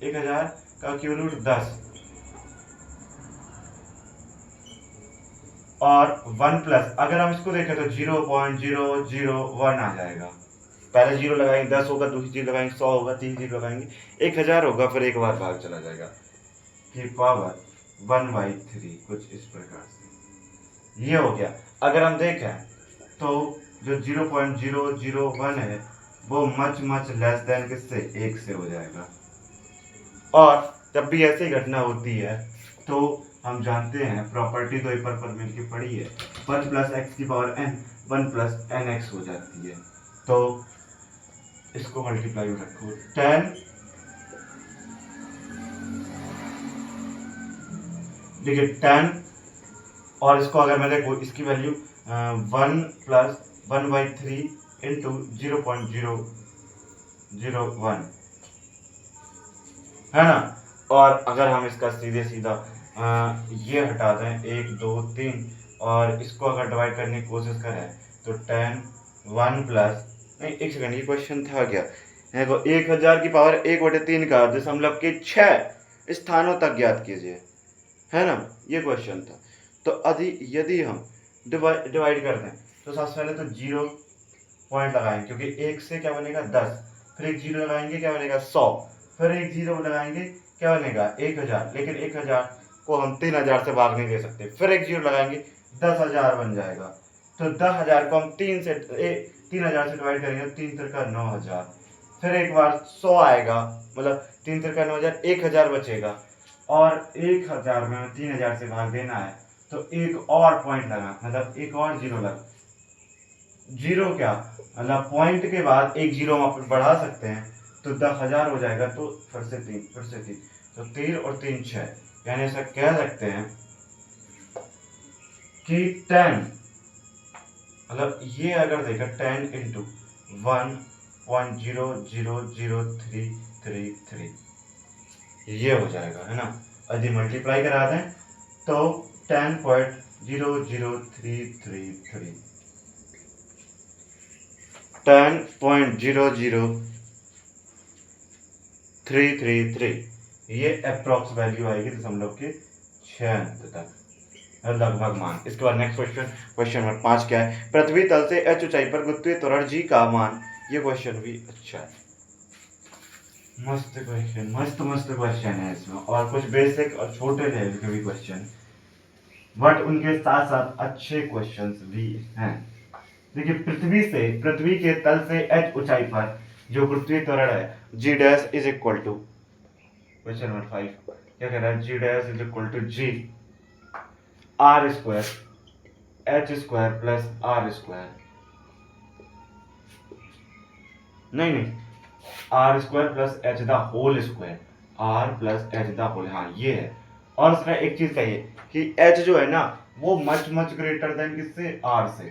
1000 का क्यूब रूट 10 और 1 प्लस, अगर हम इसको देखें तो 0.001 आ जाएगा, पहले जीरो लगाएंगे 10 होगा, दूसरी जीरो लगाएंगे 100 होगा, तीन जीरो लगाएंगे 1000 होगा, फिर एक बार भाग चला जाएगा कि पावर 1/3, कुछ इस प्रकार से ये हो गया। अगर हम देखें तो जो 0.001 है वो मच मच लेस देन किससे, 1 से हो जाएगा। और जब भी ऐसी घटना होती है तो हम जानते हैं प्रॉपर्टी तो पेपर पर मिलकर पढ़ी है, 1 प्लस एक्स की power n 1 plus N X हो जाती है। तो इसको मल्टीप्लाई रखो 10, देखिए 10, और इसको अगर मैं देखो इसकी वैल्यू 1 प्लस 1/3 इंटू 0.001 है ना। और अगर हम इसका सीधे सीधा ये हटा दें 1 2 3 और इसको अगर डिवाइड करने की कोशिश करें तो 10 1 प्लस, नहीं एक सेकंड, ये क्वेश्चन था क्या, देखो 1000 की पावर 1/3 का दशमलव के 6 स्थानों तक ज्ञात कीजिए, है ना, ये क्वेश्चन था। तो यदि हम डिवाइड कर दें तो सबसे पहले तो 0 पॉइंट लगाएंगे क्योंकि 1 से क्या बनेगा 10, फिर एक 0 लगाएंगे क्या बनेगा 100, फिर एक 0 लगाएंगे क्या बनेगा 1000, लेकिन 1000 को हम 3000 से भाग नहीं दे सकते, फिर एक 0 लगाएंगे 10,000 बन जाएगा। तो 10,000 को हम 3000 से डिवाइड करेंगे, 3 त्रिका 9000, फिर एक बार 100 आएगा, मतलब 3 त्रिका 9000, 1000 बचेगा, और 1000 में 3000 से भाग देना है तो एक और पॉइंट लगा, मतलब एक और 0 लगा, जीरो क्या मतलब पॉइंट के बाद एक जीरो हम बढ़ा सकते हैं तो 10,000 हो जाएगा, तो फिर से 3 तो 3 और 3 6, यानी ऐसा कह सकते हैं कि 10, मतलब ये अगर देखा 10 इंटू 1 10.000333 ये हो जाएगा, है ना। यदि मल्टीप्लाई करा दें तो 10.00333 10.00333 ये अप्रॉक्स वैल्यू आएगी दशमलव के 6 अंक तक, लगभग मान। इसके बाद नेक्स्ट क्वेश्चन नंबर 5 क्या है, पृथ्वी तल से h ऊंचाई पर गुरुत्वीय त्वरण g का मान। ये क्वेश्चन भी अच्छा है, मस्त क्वेश्चन है इसमें, और कुछ बेसिक और छोटे लेवल के भी क्वेश्चन, बट उनके साथ साथ अच्छे क्वेश्चंस भी हैं। देखिए, पृथ्वी के तल से h ऊंचाई पर जो गुरुत्वीय त्वरण है g dash is equal to, question number 5 क्या कह रहा है, g dash is equal to g r square h square plus r square, नहीं r square plus h the whole square, r plus h the whole, हाँ ये है। और उसका एक चीज कहिए कि एच जो है ना वो मच ग्रेटर देन किससे, आर से,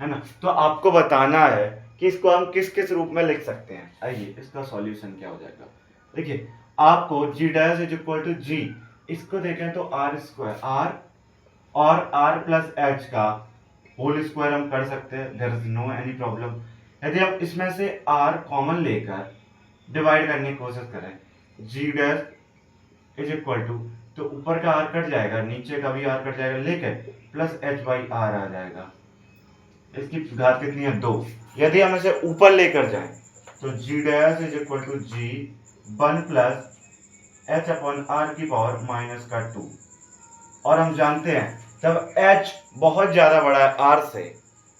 है ना। तो आपको बताना है कि इसको हम किस किस रूप में लिख सकते हैं। आइए इसका सॉल्यूशन क्या हो जाएगा। देखिए, आपको G dash is equal to G, इसको देखें तो आर स्क्वायर, आर और आर प्लस एच का होल स्क्वायर हम कर सकते हैं, there is no any problem. यदि आप इसमें से r कॉमन लेकर डिवाइड करने की कोशिश करें, g dash is equal to, तो ऊपर का r कट जाएगा, नीचे का भी r कट जाएगा, लेकिन प्लस h बाई r आ जाएगा। इसकी घात कितनी है, 2। यदि हम इसे ऊपर लेकर जाएं तो g dash is equal to g 1 plus h upon r की पावर माइनस का 2। और हम जानते हैं जब h बहुत ज्यादा बड़ा है r से,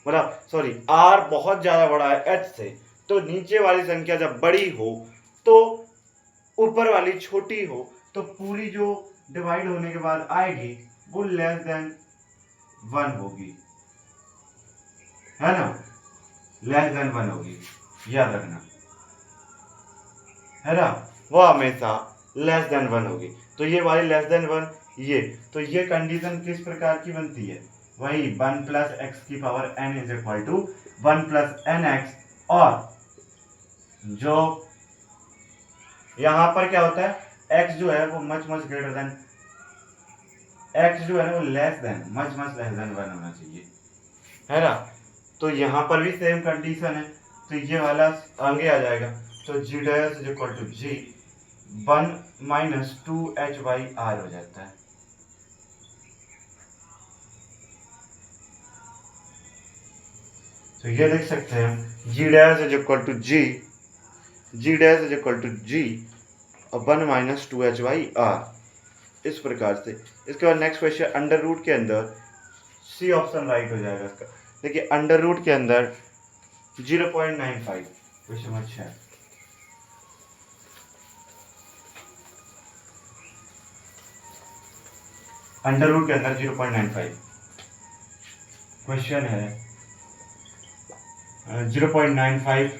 मतलब सॉरी r बहुत ज्यादा बड़ा है h से, तो नीचे वाली संख्या जब बड़ी हो तो ऊपर वाली छोटी हो, तो पूरी जो डिवाइड होने के बाद आएगी वो लेस देन 1 होगी, है ना, लेस देन 1 होगी, याद रखना, है ना, वो हमेशा लेस देन 1 होगी। तो ये वाली लेस देन 1, ये तो ये कंडीशन किस प्रकार की बनती है, वही 1 प्लस एक्स की power n is equal to 1 plus N X, और जो यहां पर क्या होता है, x जो है वो मच ग्रेटर देन, x जो है वो less than much less than 1 होना चाहिए, है ना। तो यहाँ पर भी सेम कंडीशन है, तो ये वाला आगे आ जाएगा। तो g dash is equal to g 1 minus 2h by r हो जाता है। तो ये देख सकते हैं g dash is equal to g dash is equal to g 1 minus 2h by r, इस प्रकार से। इसके बाद नेक्स्ट क्वेश्चन, अंडर रूट के अंदर सी ऑप्शन राइट हो जाएगा इसका। देखिए, अंडर रूट के अंदर 0.95, क्वेश्चन अच्छा है। अंडर रूट के अंदर 0.95 क्वेश्चन है, 0.95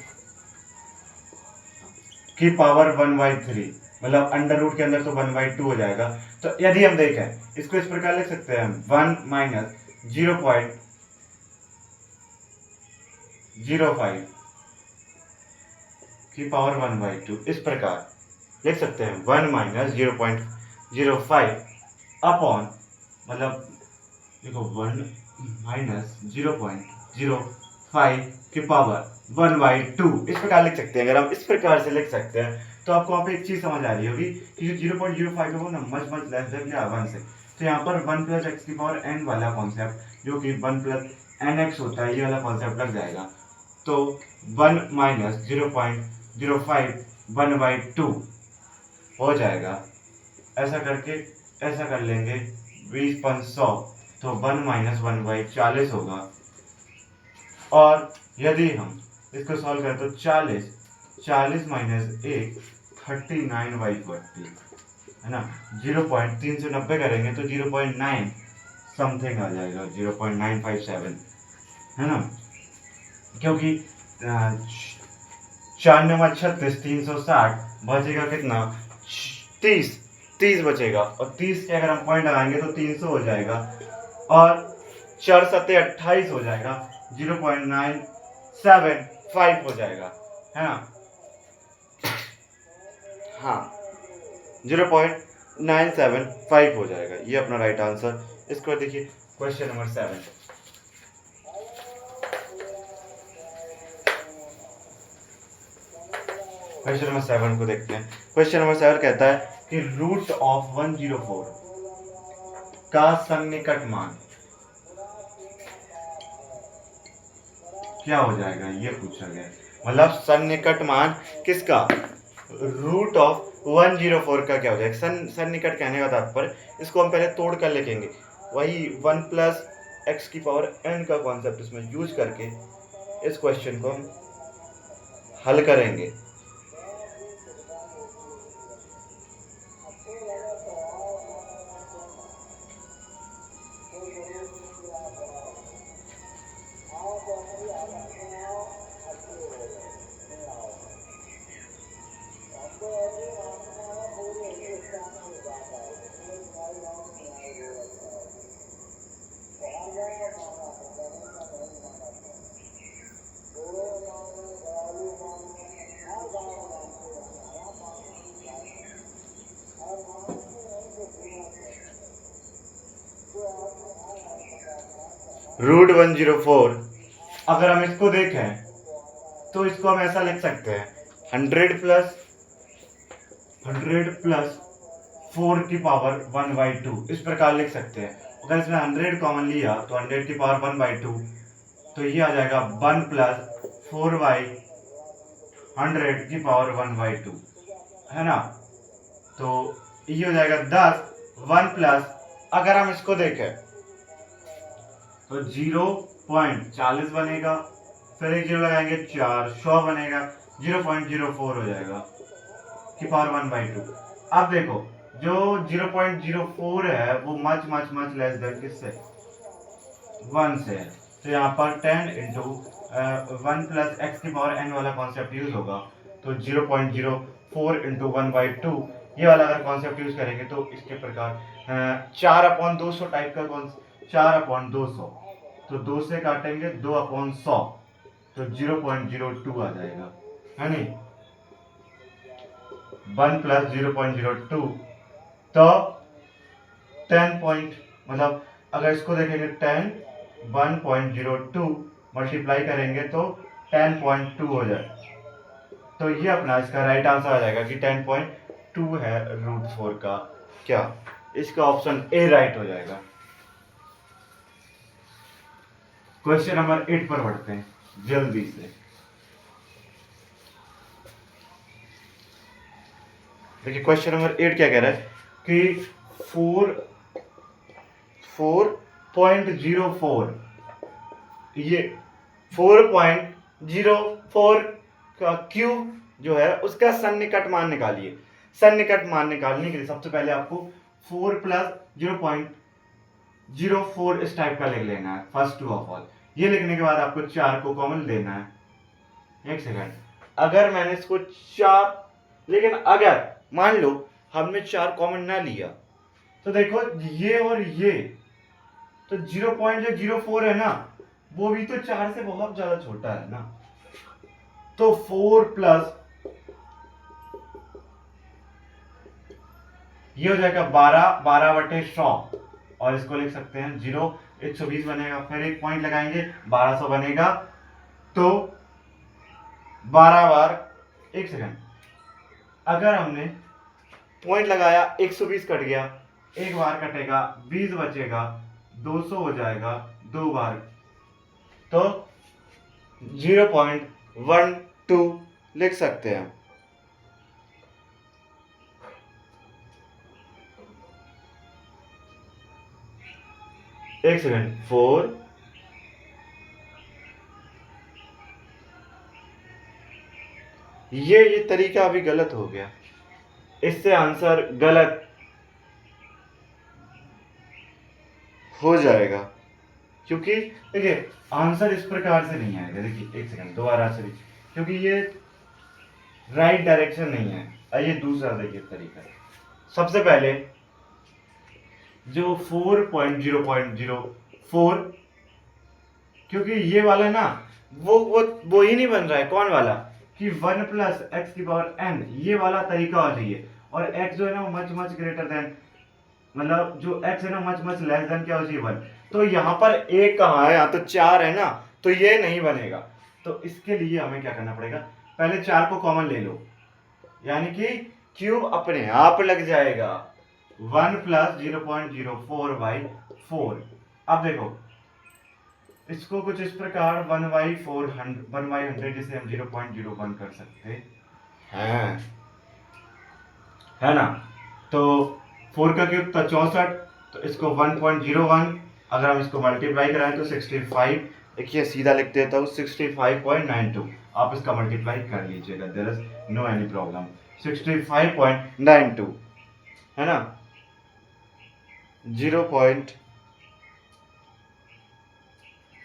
की पावर 1/3, मतलब अंडर रूट के अंदर तो 1/2 हो जाएगा। तो यदि हम देखें इसको इस प्रकार लिख सकते हैं, 1 माइनस 0.05 की पावर 1/2, इस प्रकार लिख सकते हैं। 1 माइनस 0.05 अपॉन, मतलब देखो 1 माइनस 0.05 की पावर 1/2, इस प्रकार लिख सकते हैं। अगर हम इस प्रकार से लिख सकते हैं तो आपको वहाँ पे एक चीज समझ आ रही होगी कि जो 0.05 है वो ना मच लेस देन क्या 1 से, तो यहाँ पर 1 प्लस एक्स की पावर n वाला कॉन्सेप्ट, जो कि 1 प्लस एन एक्स होता है, ये वाला कॉन्सेप्ट लग जाएगा। तो 1 माइनस 0.05 1/2 हो जाएगा। ऐसा करके ऐसा कर लेंगे, 20/100, तो 1 माइनस 1/40 होगा। और यदि हम इसको सॉल्व करें तो 40 माइनस 1 39/40, है ना। 0.390 करेंगे तो 0.9 समथिंग आ जाएगा, 0.957, है ना, क्योंकि 94 36 360 बचेगा कितना, 30 बचेगा, और 30 के अगर हम पॉइंट लगाएंगे तो 300 हो जाएगा, और 4 7 28 हो जाएगा, 0.975 हो जाएगा, है ना। हाँ 0.975 हो जाएगा, ये अपना राइट आंसर। इसके बाद देखिए क्वेश्चन नंबर 7। क्वेश्चन नंबर 7 को देखते हैं। क्वेश्चन नंबर 7 कहता है कि रूट ऑफ 104 का सन्निकट मान क्या हो जाएगा, ये पूछा गया। मतलब सन्निकट मान किसका, रूट ऑफ 104 का क्या हो जाएगा। सन्निकट कहने का तात्पर्य, इसको हम पहले तोड़ कर लिखेंगे, वही 1 प्लस एक्स की पावर n का कॉन्सेप्ट इसमें यूज करके इस क्वेश्चन को हम हल करेंगे। रूट 104 अगर हम इसको देखें तो इसको हम ऐसा लिख सकते हैं 100 प्लस 4 की पावर 1/2, इस प्रकार लिख सकते हैं। अगर इसमें 100 कॉमन लिया तो 100 की पावर 1/2, तो ये आ जाएगा 1 प्लस 4/100 की पावर 1/2, है ना। तो ये हो जाएगा 10। 1 प्लस, अगर हम इसको देखें तो 0.40 बनेगा, फिर एक जीरो लगाएंगे 4, 100 बनेगा, 0.04 हो जाएगा की पावर 1/2। अब देखो जो 0.04 है वो मच लेस देन किससे, 1 से है। तो यहाँ पर 10 इंटू 1 प्लस एक्स की पावर n वाला कॉन्सेप्ट यूज होगा, तो 0.04 इंटू 1/2 ये वाला अगर कॉन्सेप्ट यूज करेंगे तो इसके प्रकार 4/200 टाइप का 4/200, तो 2 से काटेंगे 2/100, तो 0.02 आ जाएगा, है नहीं। 1 प्लस 0.02, तो 10 पॉइंट, मतलब अगर इसको देखेंगे 10 1.02 मल्टीप्लाई करेंगे तो 10.2 हो जाए, तो ये अपना इसका राइट आंसर आ जाएगा कि 10.2 है रूट 4 का क्या, इसका ऑप्शन ए राइट हो जाएगा। क्वेश्चन नंबर 8 पर बढ़ते हैं जल्दी से। देखिए क्वेश्चन नंबर 8 क्या कह रहा है कि 4.04, ये 4.04 का क्यूब जो है उसका सन्निकट मान निकालिए। सन्निकट मान निकालने के लिए सबसे पहले आपको 4 प्लस 0.04 इस टाइप का लिख लेना है, फर्स्ट टू ऑफ ऑल। ये लिखने के बाद आपको 4 को कॉमन लेना है। एक सेकंड, अगर मैंने इसको 4, लेकिन अगर मान लो हमने 4 कॉमन ना लिया तो देखो ये और ये, तो 0.04 है ना, वो भी तो 4 से बहुत ज्यादा छोटा है ना। तो 4 प्लस ये हो जाएगा 12/100, और इसको लिख सकते हैं 120 बनेगा, फिर एक पॉइंट लगाएंगे 1200 बनेगा, तो 12 बार, एक सेकंड, अगर हमने पॉइंट लगाया 120 कट गया, एक बार कटेगा 20 बचेगा, 200 हो जाएगा 2 बार, तो 0.12 लिख सकते हैं। एक सेकंड, 4 ये तरीका अभी गलत हो गया, इससे आंसर गलत हो जाएगा, क्योंकि देखिए आंसर इस प्रकार से नहीं आएगा। देखिए एक सेकंड, दोबारा से, क्योंकि ये राइट डायरेक्शन नहीं है। आइए दूसरा देखिए तरीका। सबसे पहले जो 4.0.04, क्योंकि ये वाला ना वो ही नहीं बन रहा है, कौन वाला, कि 1 प्लस एक्स की पावर n ये वाला तरीका हो चाहिए, और x जो है ना मच मच ग्रेटर देन, मतलब जो x है ना मच मच लेस देन क्या हो चाहिए 1। तो यहाँ पर एक कहाँ है, यहाँ तो 4 है ना, तो ये नहीं बनेगा। तो इसके लिए हमें क्या करना पड़ेगा, पहले 4 को कॉमन ले लो, यानी कि क्यूब अपने आप लग जाएगा 1 प्लस 0.04/4। अब देखो इसको कुछ इस प्रकार 1/100 जिसे हम 0.01 कर सकते हैं, है ना। तो 4 का क्यूब था 64, तो इसको 1.01, अगर हम इसको मल्टीप्लाई कराएं तो 65, देखिए सीधा लिख देता हूँ 65.92। आप इसका मल्टीप्लाई कर लीजिएगा, there is no any problem. 65.92 है ना,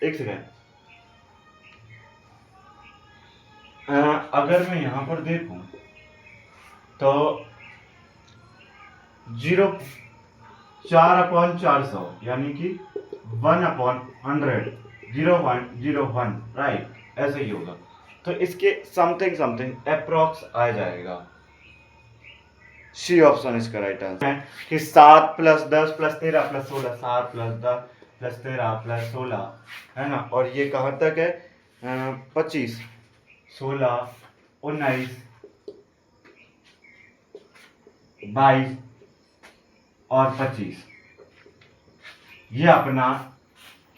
1 सेकेंड, अगर मैं यहाँ पर देखूं तो 4/400 यानी कि 1/100, 0.01, राइट, ऐसे ही होगा। तो इसके समथिंग समथिंग अप्रोक्स आ जाएगा। सी ऑप्शन इसका राइट आंसर है कि 7 + 10 + 13 + 16, 7 + 10 + 13 + 16, है ना। और ये कहाँ तक है, 25, 16, 19, 22 और 25, ये अपना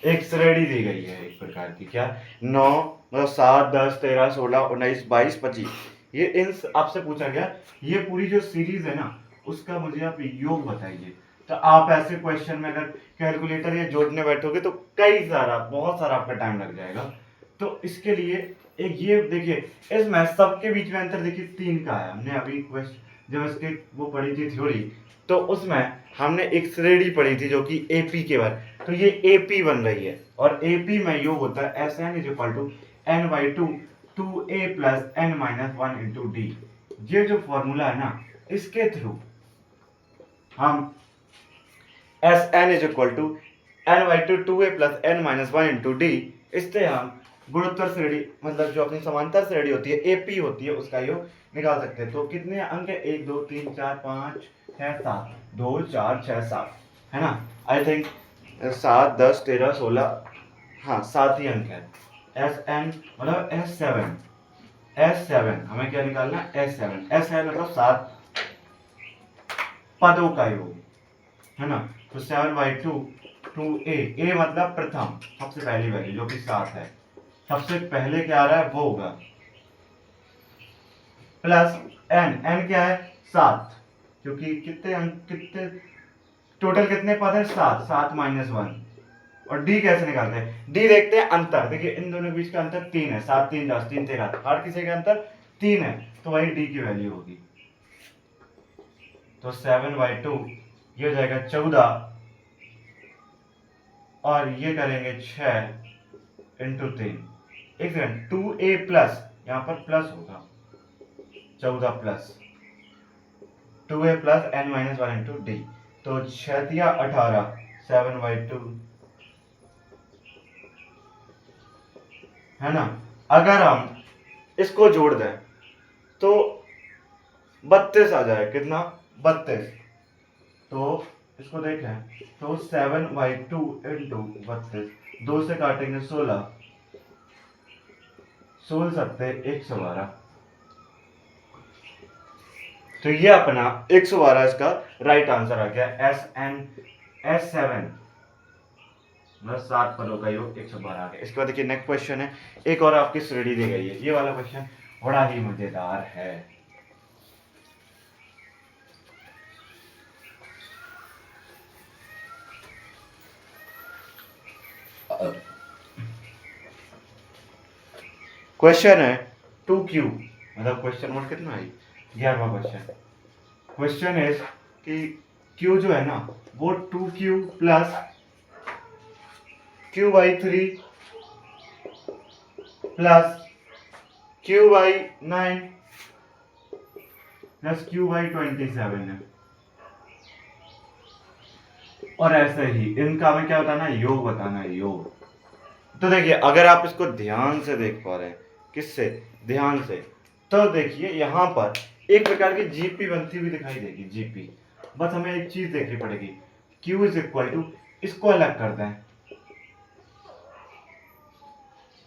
एक श्रेणी दी गई है एक प्रकार की, क्या 9, मतलब 7, 10, 13, 16, 19, 22, 25, ये इन आपसे पूछा गया ये पूरी जो सीरीज है ना उसका मुझे आप योग बताइए। तो आप ऐसे क्वेश्चन में अगर कैलकुलेटर या जोड़ने बैठोगे तो कई सारा बहुत सारा आपका टाइम लग जाएगा। तो इसके लिए एक ये देखिए इसमें सबके बीच में अंतर देखिए 3 का है। हमने अभी क्वेश्चन जब इसके वो पढ़ी थी थ्योरी, तो उसमें हमने एक श्रेणी पढ़ी थी जो कि एपी के बारे, तो ये एपी बन रही है, और एपी में योग होता है Sn = n/2 2a + n-1 × d। ये जो फॉर्मूला है ना इसके थ्रू हम Sn = n/2 2a + n-1 × d, इससे हम गुणोत्तर श्रेणी मतलब जो अपनी समांतर श्रेणी होती है एपी होती है उसका योग निकाल सकते हैं। तो कितने अंक है, 1 2 3 4 5 6 7, 2 4 6 7, है ना। आई थिंक 7 10 13 16, हाँ 7 ही अंक है। Sn मतलब S7 हमें क्या निकालना है, S7 मतलब 7 पदों का योग, है ना। तो 7/2 2a, a मतलब प्रथम सबसे पहली वैल्यू जो कि 7 है, सबसे पहले क्या आ रहा है वो होगा, प्लस n क्या है 7, क्योंकि कितने अंक कितने टोटल कितने पद है 7, 7 - 1। और d कैसे निकालते हैं, d देखते हैं अंतर, देखिए इन दोनों के बीच का अंतर 3 है, 7 3 10 3 13, हर किसी का अंतर 3 है, तो वही d की वैल्यू होगी। तो 7/2 ये हो जाएगा 14, और ये करेंगे 6 × 3, एक सेकंड 2a प्लस, यहाँ पर प्लस होगा 14 प्लस 2a + n-1 × d, तो 6 × 18 7/2, है ना। अगर हम इसको जोड़ दें तो 32 आ जाए, कितना 32। तो इसको देखें तो 7/2 × 32, 2 से काटेंगे 16, 16 7 112, तो ये अपना 112 इसका राइट आंसर आ गया। S7 मतलब 7 पदों का योग 112 आ गया। इसके बाद देखिए नेक्स्ट क्वेश्चन है, एक और आपकी श्रेणी दी गई है, ये वाला क्वेश्चन बड़ा ही मजेदार है। क्वेश्चन है 2q, मतलब क्वेश्चन नंबर कितना है 11वां क्वेश्चन। क्वेश्चन इज कि q जो है ना वो 2q + q/3 + q/9 + q/27 है, और ऐसे ही इनका हमें क्या बताना है, योग बताना है, योग। तो देखिए अगर आप इसको ध्यान से देख पा रहे हैं, किससे ध्यान से, तो देखिए यहाँ पर एक प्रकार की जीपी बनती हुई दिखाई देगी, जीपी। बस हमें एक चीज देखनी पड़ेगी, Q इज इक्वल टू, इसको अलग कर दें,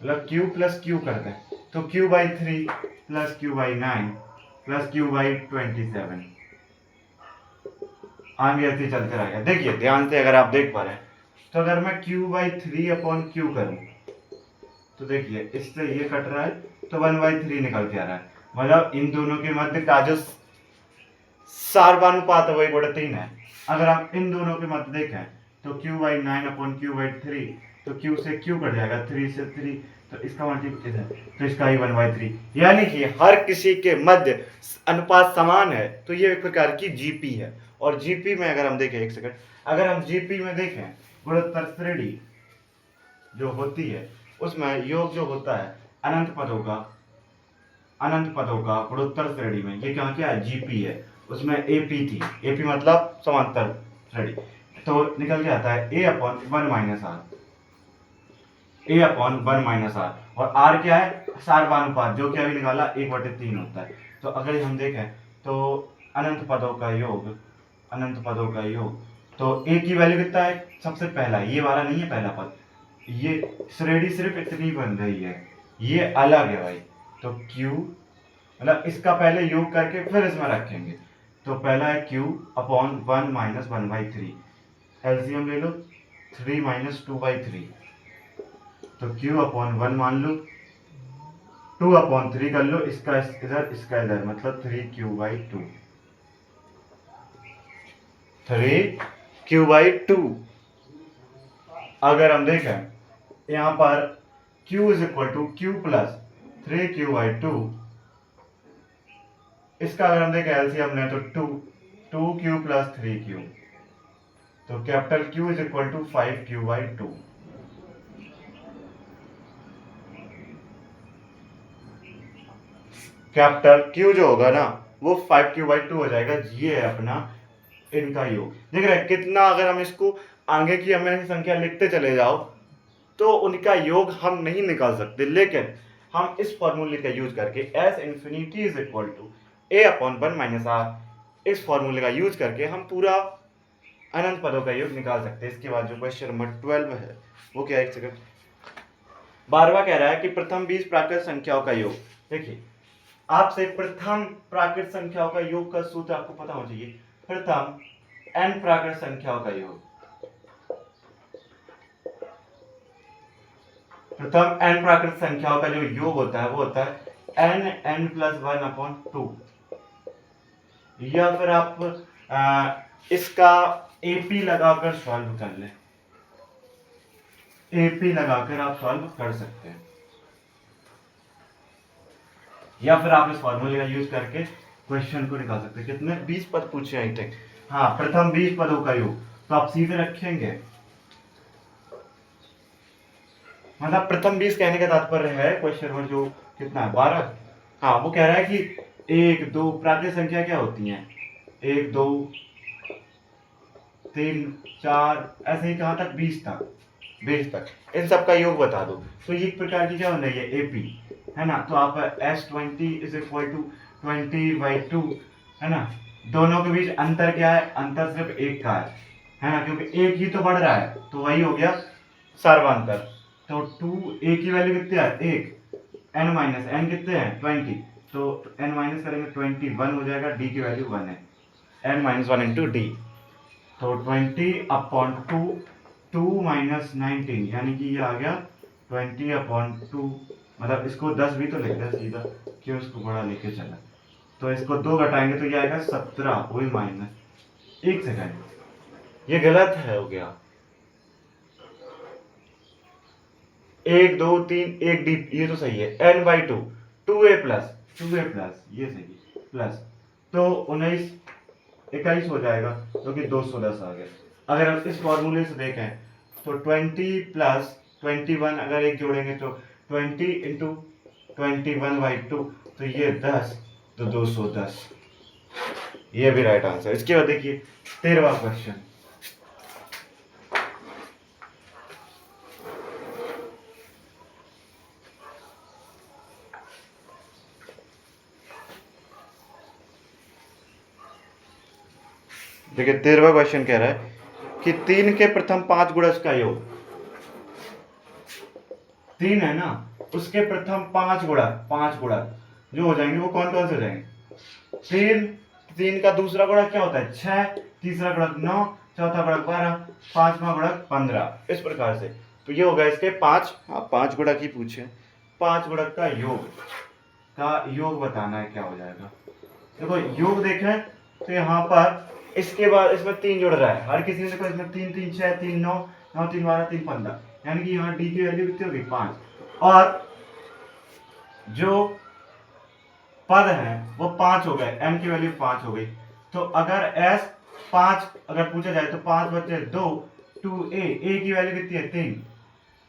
मतलब Q प्लस Q कर दें, तो Q by 3 plus Q by 9 plus Q by 27, आगे ऐसे चलते रहेगा। देखिए ध्यान से, अगर आप देख पा रहे हैं, तो अगर मैं Q बाई 3 अपॉन Q करूं, तो देखिए इससे ये कट रहा है, तो 1/3 निकल के आ रहा है, मतलब इन दोनों के मध्य का जो सार्वानुपात है वही बड़ा 3 है। अगर आप इन दोनों के मध्य देखें, तो Q by 9 upon Q by 3, तो Q से Q कट जाएगा, 3 से 3, तो इसका मतलब इधर, तो इसका ही 1/3, यानी कि हर किसी के मध्य अनुपात समान है, तो ये एक प्रकार की जीपी है। और जीपी में अगर हम देखें, एक सेकंड, अगर हम जीपी में देखें, गुणोत्तर श्रेणी जो होती है उसमें योग जो होता है अनंत पदों का गुणोत्तर श्रेणी में, ये क्या है, जीपी है। उसमें एपी थी, एपी मतलब समांतर श्रेणी, तो निकल के आता है a upon 1 minus r, a upon 1 minus r, और आर क्या है, सार्वानुपात, जो कि अभी निकाला 1/3 होता है। तो अगर हम देखें, तो अनंत पदों का योग, तो ए की वैल्यू कितना है, सबसे पहला ये वाला नहीं है पहला पद, ये श्रेणी सिर्फ इतनी बन रही है, ये अलग है भाई। तो Q, मतलब इसका पहले योग करके फिर इसमें रखेंगे, तो पहला है Q अपॉन 1 माइनस 1/3, एलसीएम ले लो, 3 माइनस 2/3, तो Q अपॉन 1 मान लो, 2 अपॉन 3 कर लो, इसका इधर इसका इधर, मतलब 3Q/2, 3Q/2। अगर हम देखें यहाँ पर Q is equal to Q plus 3Q/2, इसका अगर हम देखें एलसीएम लें, तो 2Q प्लस 3Q, तो capital Q is equal to 5Q/2। Capital Q जो होगा ना, वो 5Q/2 हो जाएगा। ये है अपना इनका योग। देख रहे हैं कितना, अगर हम इसको आगे की हमें संख्या लिखते चले जाओ, तो उनका योग हम नहीं निकाल सकते, लेकिन हम इस फॉर्मूले का यूज करके S infinity is equal to A upon 1 minus R, इस फॉर्मूले का यूज करके हम पूरा अनंत पदों का योग निकाल सकते हैं। इसके बाद जो क्वेश्चन नंबर 12 है वो क्या है, एक सेकंड, 12वां कह रहा है कि प्रथम 20 प्राकृत संख्याओं का योग। देखिए आपसे प्रथम प्राकृत संख्याओं का योग का सूत्र आपको पता होना चाहिए, प्रथम n प्राकृत संख्याओं का योग, प्रथम n प्राकृत संख्याओं का जो योग होता है वो होता है n+1/2, या फिर आप इसका एपी लगाकर सॉल्व कर ले, एपी लगाकर आप सॉल्व कर सकते हैं, या फिर आप इस फॉर्मूले का यूज करके क्वेश्चन को निकाल सकते हैं। कितने 20 पद पूछे अभी तक, हाँ प्रथम 20 पदों का योग, तो आप सीधे रखेंगे, मतलब प्रथम 20 कहने का तात्पर्य है क्वेश्चन नंबर जो कितना है 12, हाँ वो कह रहा है कि 1 2 प्राकृत संख्या क्या होती हैं, 1 2 3 4, ऐसे ही कहाँ तक 20 तक, इन सब का योग बता दो, तो ये एक प्रकार की क्या बन रही है, एपी है ना। तो आप S20 इज इक्वल टू 20/2, है ना, दोनों के बीच अंतर क्या है, अंतर सिर्फ एक का है ना, क्योंकि एक ही तो बढ़ रहा है, तो वही हो गया सर्वांतर। तो 2 a की वैल्यू कितनी है, 1, n माइनस n कितने हैं 20, तो n माइनस करेंगे 21 हो जाएगा, d की वैल्यू 1 है, n-1 इंटू डी, तो 20/2, 2 माइनस 19, यानी कि ये आ गया 20/2, मतलब इसको 10 भी तो लिख दे सीधा, क्यों इसको बड़ा लेके चला, तो इसको 2 घटाएंगे तो ये आएगा 17, वही माइनस, एक सेकंड ये गलत है, हो गया 1 2 3 1 डी, ये तो सही है, n/2, 2a प्लस ये सही प्लस, तो 19 21 हो जाएगा, जो कि 210 आ गया। अगर हम इस फॉर्मूले से देखें, तो 20 प्लस 21 अगर एक जोड़ेंगे, तो 20 इंटू 21/2, तो ये 10, तो 210, ये भी राइट आंसर। इसके बाद देखिए 13वां क्वेश्चन, देखिए 13वां क्वेश्चन कह रहा है कि 3 के प्रथम 5 गुणज का योग, 3 है ना, उसके प्रथम 5 गुणक जो हो जाएंगे वो कौन कौन से हो जाएंगे? 3, 3 का दूसरा गुणक क्या होता है? 6, तीसरा गुणक 9, चौथा गुणक 12, पांचवा गुणक 15, इस प्रकार से। तो ये हो गया इसके 5, हाँ 5 गुणक ही पूछे, 5 गुणक का योग बताना है, क्या हो जाएगा। देखो योग देखें तो यहाँ पर इसके बाद इसमें 3 जुड़ रहा है, हर किसी ने देखो इसमें 3 3 6 3 9 9 3 12 3 15, यानी कि यहाँ डी की वैल्यू कितनी होगी? 5, और जो पद है वो 5 हो गए, एन की वैल्यू 5 हो गई। तो अगर एस 5 अगर पूछा जाए तो 5 बचे 2, 2a की वैल्यू कितनी है? 3,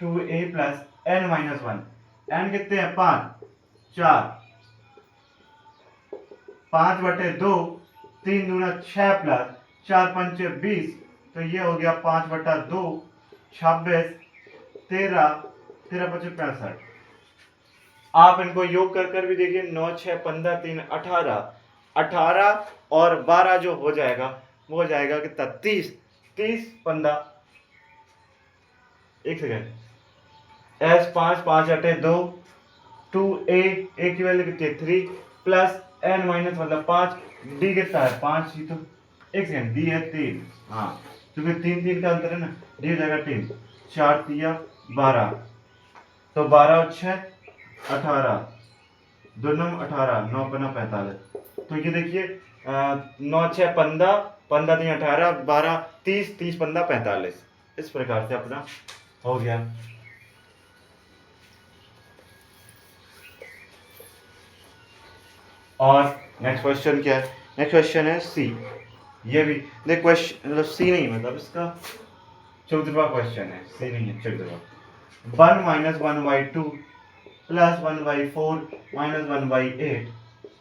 2a plus N minus 1, N कितने हैं? 5, 4, 5 बटे 2, 3 दूना 6 प्लस 4 पंचे 20, तो ये हो गया 5 बटा 2, 26, 13, 13 पचे 65। आप इनको योग कर कर भी देखिए, 9 6 15 3 18, 18 और 12 जो हो जाएगा वो हो जाएगा कितना? 30, 30 15, एक सेकेंड, एस 5 5 अटे 2, 2a की वैल्यू कितनी है? 3 प्लस एन माइनस मतलब 5, डी कितना है? 5 ही तो, एक सेकेंड, डी है 3, हाँ क्योंकि 3 3 का अंतर है ना, डी हो जाएगा 3, 4 3 12, तो 12 और 6 18, 2 9 18, 9 5 45, तो ये देखिए 9 6 15, 15 3 18, 12 30, 30 15 45, इस प्रकार से अपना हो गया। और नेक्स्ट क्वेश्चन क्या है? नेक्स्ट क्वेश्चन है सी, ये भी देख क्वेश्चन मतलब सी नहीं, मतलब इसका 14वां क्वेश्चन है, सी नहीं है 14वां। 1 minus 1/2 plus 1/4 minus 1/8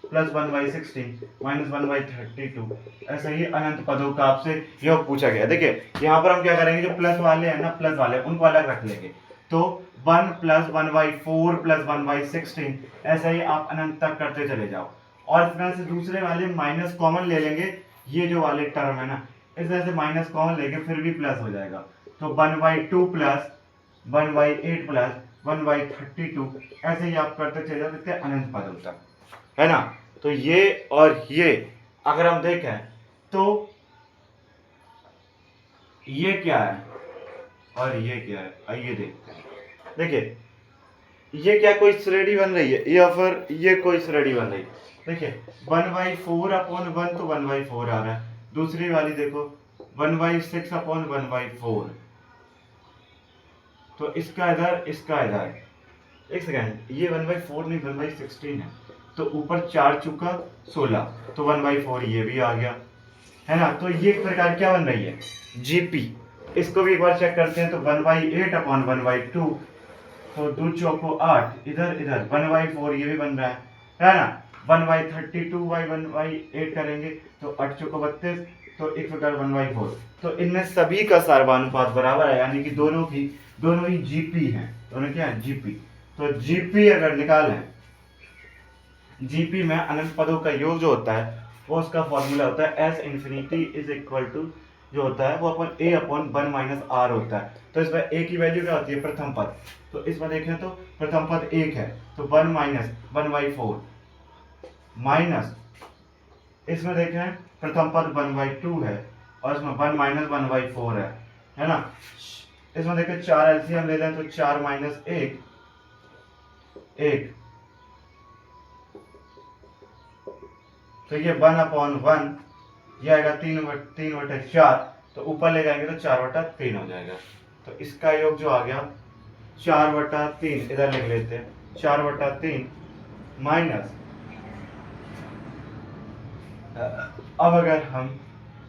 plus 1/16 minus 1/32, ऐसे ही अनंत पदों का आपसे योग पूछा गया। देखिए यहाँ पर हम क्या करेंगे, जो प्लस वाले हैं ना, प्लस वाले उनको अलग रख लेंगे, तो 1 प्लस 1/4 प्लस 1/16, ऐसे ही आप अनंत तक करते चले जाओ, और इस तरह से दूसरे वाले माइनस कॉमन ले लेंगे, ये जो वाले टर्म है ना, इस तरह से माइनस कॉमन लेंगे फिर भी प्लस हो जाएगा, तो 1/2 प्लस 1/8 प्लस 1/32, ऐसे ही आप करते चले जाते अनंत पदों तक, है ना। तो ये और ये अगर हम देखें तो ये क्या है और ये क्या है, आइए देखते हैं। देखिए ये क्या कोई श्रेणी बन रही है या फिर ये कोई श्रेणी बन रही है? देखिए 1/4 अपॉन 1 तो 1/4 आ रहा है, दूसरी वाली देखो 1/6 अपॉन 1/4, तो इसका इधर, एक सेकेंड, ये 1/4 नहीं 1/16 है, तो ऊपर 4 चुका 16, तो 1/4 ये भी आ गया, है ना। तो ये प्रकार क्या बन रही है? जीपी। इसको भी एक बार चेक करते हैं, तो 1/8 अपॉन 1/2, तो 2 चौको 8, इधर 1/4 ये भी बन रहा है ना। 1/32/1/8 करेंगे तो 8 चौको 32, तो एक प्रकार 1/4, तो इनमें सभी का सर्वानुपात बराबर है, यानी कि दोनों ही जीपी हैं, दोनों क्या है? जीपी। तो जीपी अगर निकालें, जीपी में अनंत पदों का योग जो होता है वो उसका फॉर्मूला होता है S infinity is equal to, जो होता है वो अपन ए अपॉन 1 माइनस आर होता है। तो इसमें ए की वैल्यू क्या होती है? प्रथम पद, तो इसमें देखें तो प्रथम पद 1 है, तो 1 माइनस 1/4 माइनस, इसमें देखें प्रथम पद 1/2 है और इसमें 1 माइनस 1/4 है ना। इसमें देखें 4 एलसीएम ले लें तो 4 माइनस 1 1, तो ये 1/1 ये आएगा 3/4, तो ऊपर ले जाएंगे तो 4/3 हो जाएगा। तो इसका योग जो आ गया 4/3, इधर लिख लेते हैं 4/3 माइनस, अब अगर हम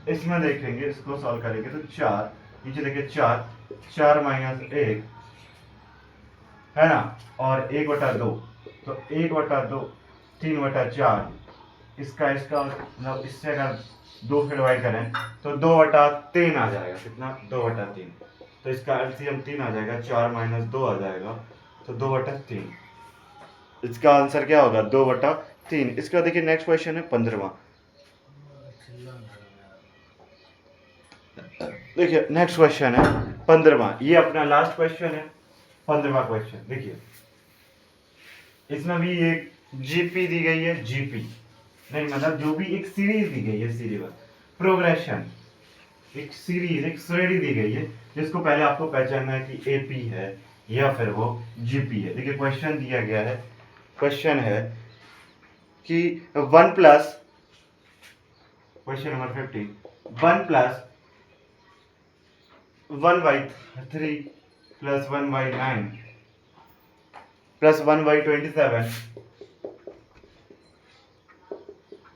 इसमें देखेंगे, इसको सॉल्व करेंगे तो 4 नीचे देखिए 4 माइनस 1 है ना, और 1/2, तो 1/2 3/4, इसका मतलब इससे अगर 2 से डिवाइड करें तो 2/3 आ जाएगा, कितना? 2/3, तो इसका एलसीएम 3 आ जाएगा, 4 माइनस 2 आ जाएगा, तो 2/3, इसका आंसर क्या होगा? 2/3। इसका देखिए नेक्स्ट क्वेश्चन है 15वां। देखिए नेक्स्ट क्वेश्चन है 15वां, ये अपना लास्ट क्वेश्चन है 15वां क्वेश्चन। देखिए इसमें भी एक जीपी दी गई है, जीपी नहीं मतलब जो भी एक सीरीज दी गई है, सीरीज प्रोग्रेशन, एक सीरीज एक श्रेणी दी गई है जिसको पहले आपको पहचानना है कि एपी है या फिर वो जीपी है। देखिए क्वेश्चन दिया गया है, क्वेश्चन है कि 1 plus, question number 15, 1 plus 1/3 plus 1/9 plus 1/27,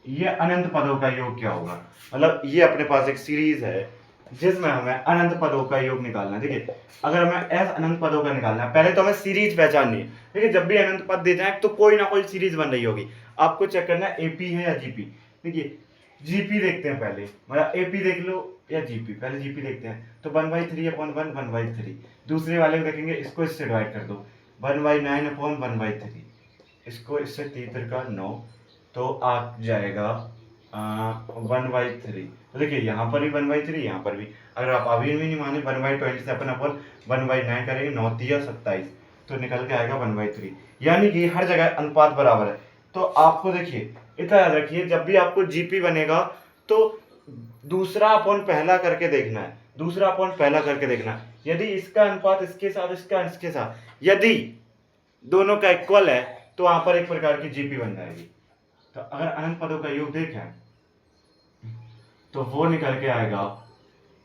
ये अनंत पदों का योग क्या होगा। मतलब ये अपने पास एक सीरीज है जिसमें हमें अनंत पदों का योग निकालना है। देखिए अगर हमें एस अनंत पदों का निकालना है, पहले तो हमें सीरीज पहचाननी है। देखिए जब भी अनंत पद दे जाए तो कोई ना कोई सीरीज बन रही होगी, आपको चेक करना है एपी है या जीपी। देखिए जीपी देखते हैं पहले, मतलब एपी देख लो या जीपी, पहले जीपी देखते हैं तो 1/3 अपॉन 1 1/3, दूसरे वाले को देखेंगे इसको इससे डिवाइड कर दो 1/9 अपॉन 1/3, इसको इससे 3 का 9, तो आ जाएगा 1/3। तो देखिए यहाँ पर भी 1/3, यहाँ पर भी, अगर आप अभी भी नहीं माने 1/27 अपन 1/9 करेंगे 9 3 27, तो निकल के आएगा 1/3। यानी कि हर जगह अनुपात बराबर है। तो आपको देखिए इतना याद रखिए, जब भी आपको जीपी बनेगा तो दूसरा अपॉन पहला करके देखना है, दूसरा अपॉन पहला करके देखना है। यदि इसका अनुपात इसके साथ, इसका इसके साथ, यदि दोनों का इक्वल है तो वहां पर एक प्रकार की जीपी बन जाएगी। तो अगर अनंत पदों का योग देखें तो वो निकल के आएगा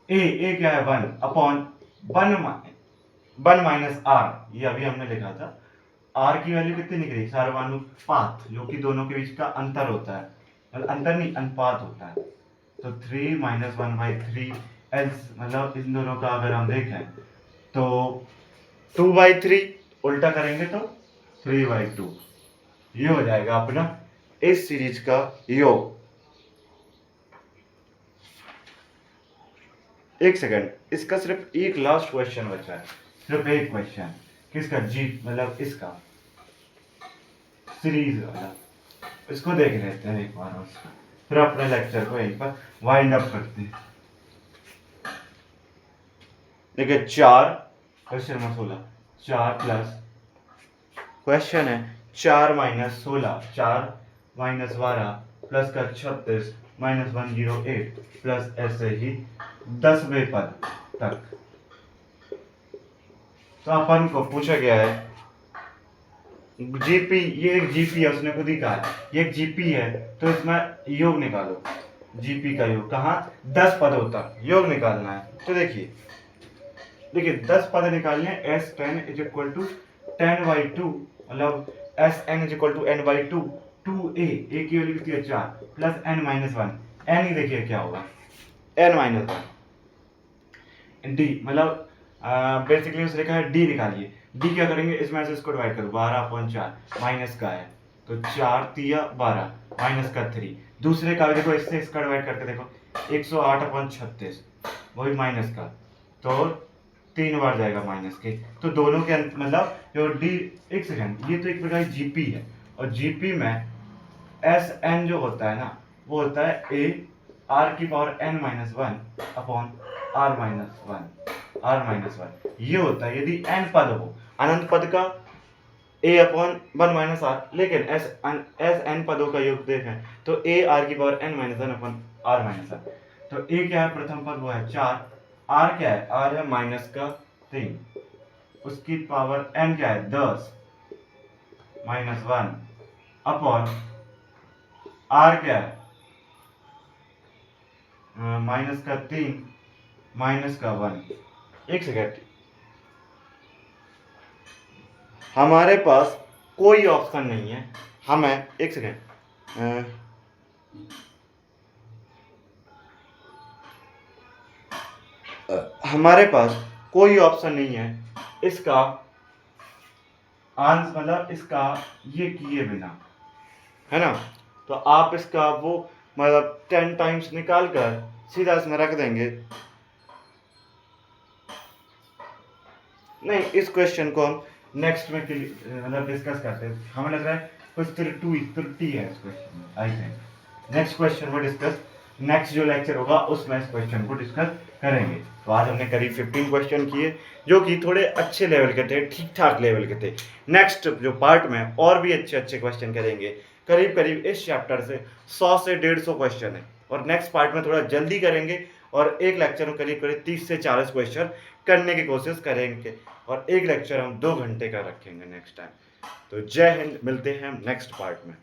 ए क्या है 1 अपॉन 1 माइनस आर, ये अभी हमने लिखा था। आर की वैल्यू कितनी निकली, सर्वानुपात, जो कि दोनों के बीच का अंतर होता है, मतलब अंतर नहीं अनुपात होता है। तो 3 माइनस 1/3 एल्स, मतलब इन दोनों का अगर हम देखें तो 2/3, उल्टा करेंगे तो 3/2, ये हो जाएगा अपना इस सीरीज का योग। एक सेकंड, इसका सिर्फ एक लास्ट क्वेश्चन बचा है, सिर्फ एक क्वेश्चन, किसका, जी मतलब इसका सीरीज वाला, इसको देख लेते हैं एक बार और फिर अपने लेक्चर को एक बार वाइंड अप करते हैं। देखिए 4, क्वेश्चन नंबर 16, 4 प्लस, क्वेश्चन है 4 माइनस 16, 4 माइनस 12 प्लस का 36 माइनस 108 प्लस ऐसे ही 10वें पद तक। तो अपन को पूछा गया है जीपी, ये एक जीपी है, उसने खुद ही कहा है ये एक जीपी है, तो इसमें योग निकालो, जीपी का योग कहाँ 10 पदों तक योग निकालना है। तो देखिए 10 पद निकालने, S10 इज इक्वल टू 10/2, मतलब Sn is equal to n/2, 2a, a की वैल्यू कितनी है 4 प्लस n-1, n ही देखिए क्या होगा n-1, d मतलब बेसिकली उसने कहा डी निकालिए। डी क्या करेंगे, इसमें से इसको डिवाइड करो 12/4, माइनस का है तो 4 3 12 माइनस का 3, दूसरे का देखो इससे इसका डिवाइड करके देखो 108/36, वही माइनस का, तो 3 बार जाएगा माइनस के। तो दोनों के मतलब जो डी, एक सेकंड, ये तो एक प्रकार जीपी है, और जीपी में एस एन जो होता है ना, वो होता है ए आर की पावर n-1 अपॉन r-1, ये होता है यदि n पद हो। अनंत पद का a अपॉन 1-r, लेकिन एस एन पदों का योग देखें तो a r की पावर n-1 अपॉन r-1। तो a क्या है, प्रथम पद वो है 4, r क्या है, r है माइनस का 3, उसकी पावर n क्या है 10 माइनस 1 अपॉन r क्या है माइनस का 3 माइनस का 1। एक सेकेंड, हमारे पास कोई ऑप्शन नहीं है, हमें एक सेकेंड हमारे पास कोई ऑप्शन नहीं है इसका आंसर, मतलब इसका ये किए बिना, है ना। तो आप इसका वो मतलब 10 टाइम्स निकाल कर सीधा इसमें रख देंगे। नहीं, इस क्वेश्चन को हम नेक्स्ट में मतलब डिस्कस करते हैं, हमें लग रहा है कुछ त्रुटि है इस क्वेश्चन में। आई थिंक नेक्स्ट क्वेश्चन को डिस्कस, नेक्स्ट जो लेक्चर होगा उसमें इस क्वेश्चन को डिस्कस करेंगे। तो आज हमने करीब 15 क्वेश्चन किए जो कि थोड़े अच्छे लेवल के थे, ठीक ठाक लेवल के थे। नेक्स्ट जो पार्ट में और भी अच्छे अच्छे क्वेश्चन करेंगे। करीब करीब इस चैप्टर से 100 से 150 क्वेश्चन है और नेक्स्ट पार्ट में थोड़ा जल्दी करेंगे और एक लेक्चर में करीब करीब 30 से 40 क्वेश्चन करने की कोशिश करेंगे और एक लेक्चर हम 2 घंटे का रखेंगे नेक्स्ट टाइम। तो जय हिंद, मिलते हैं नेक्स्ट पार्ट में।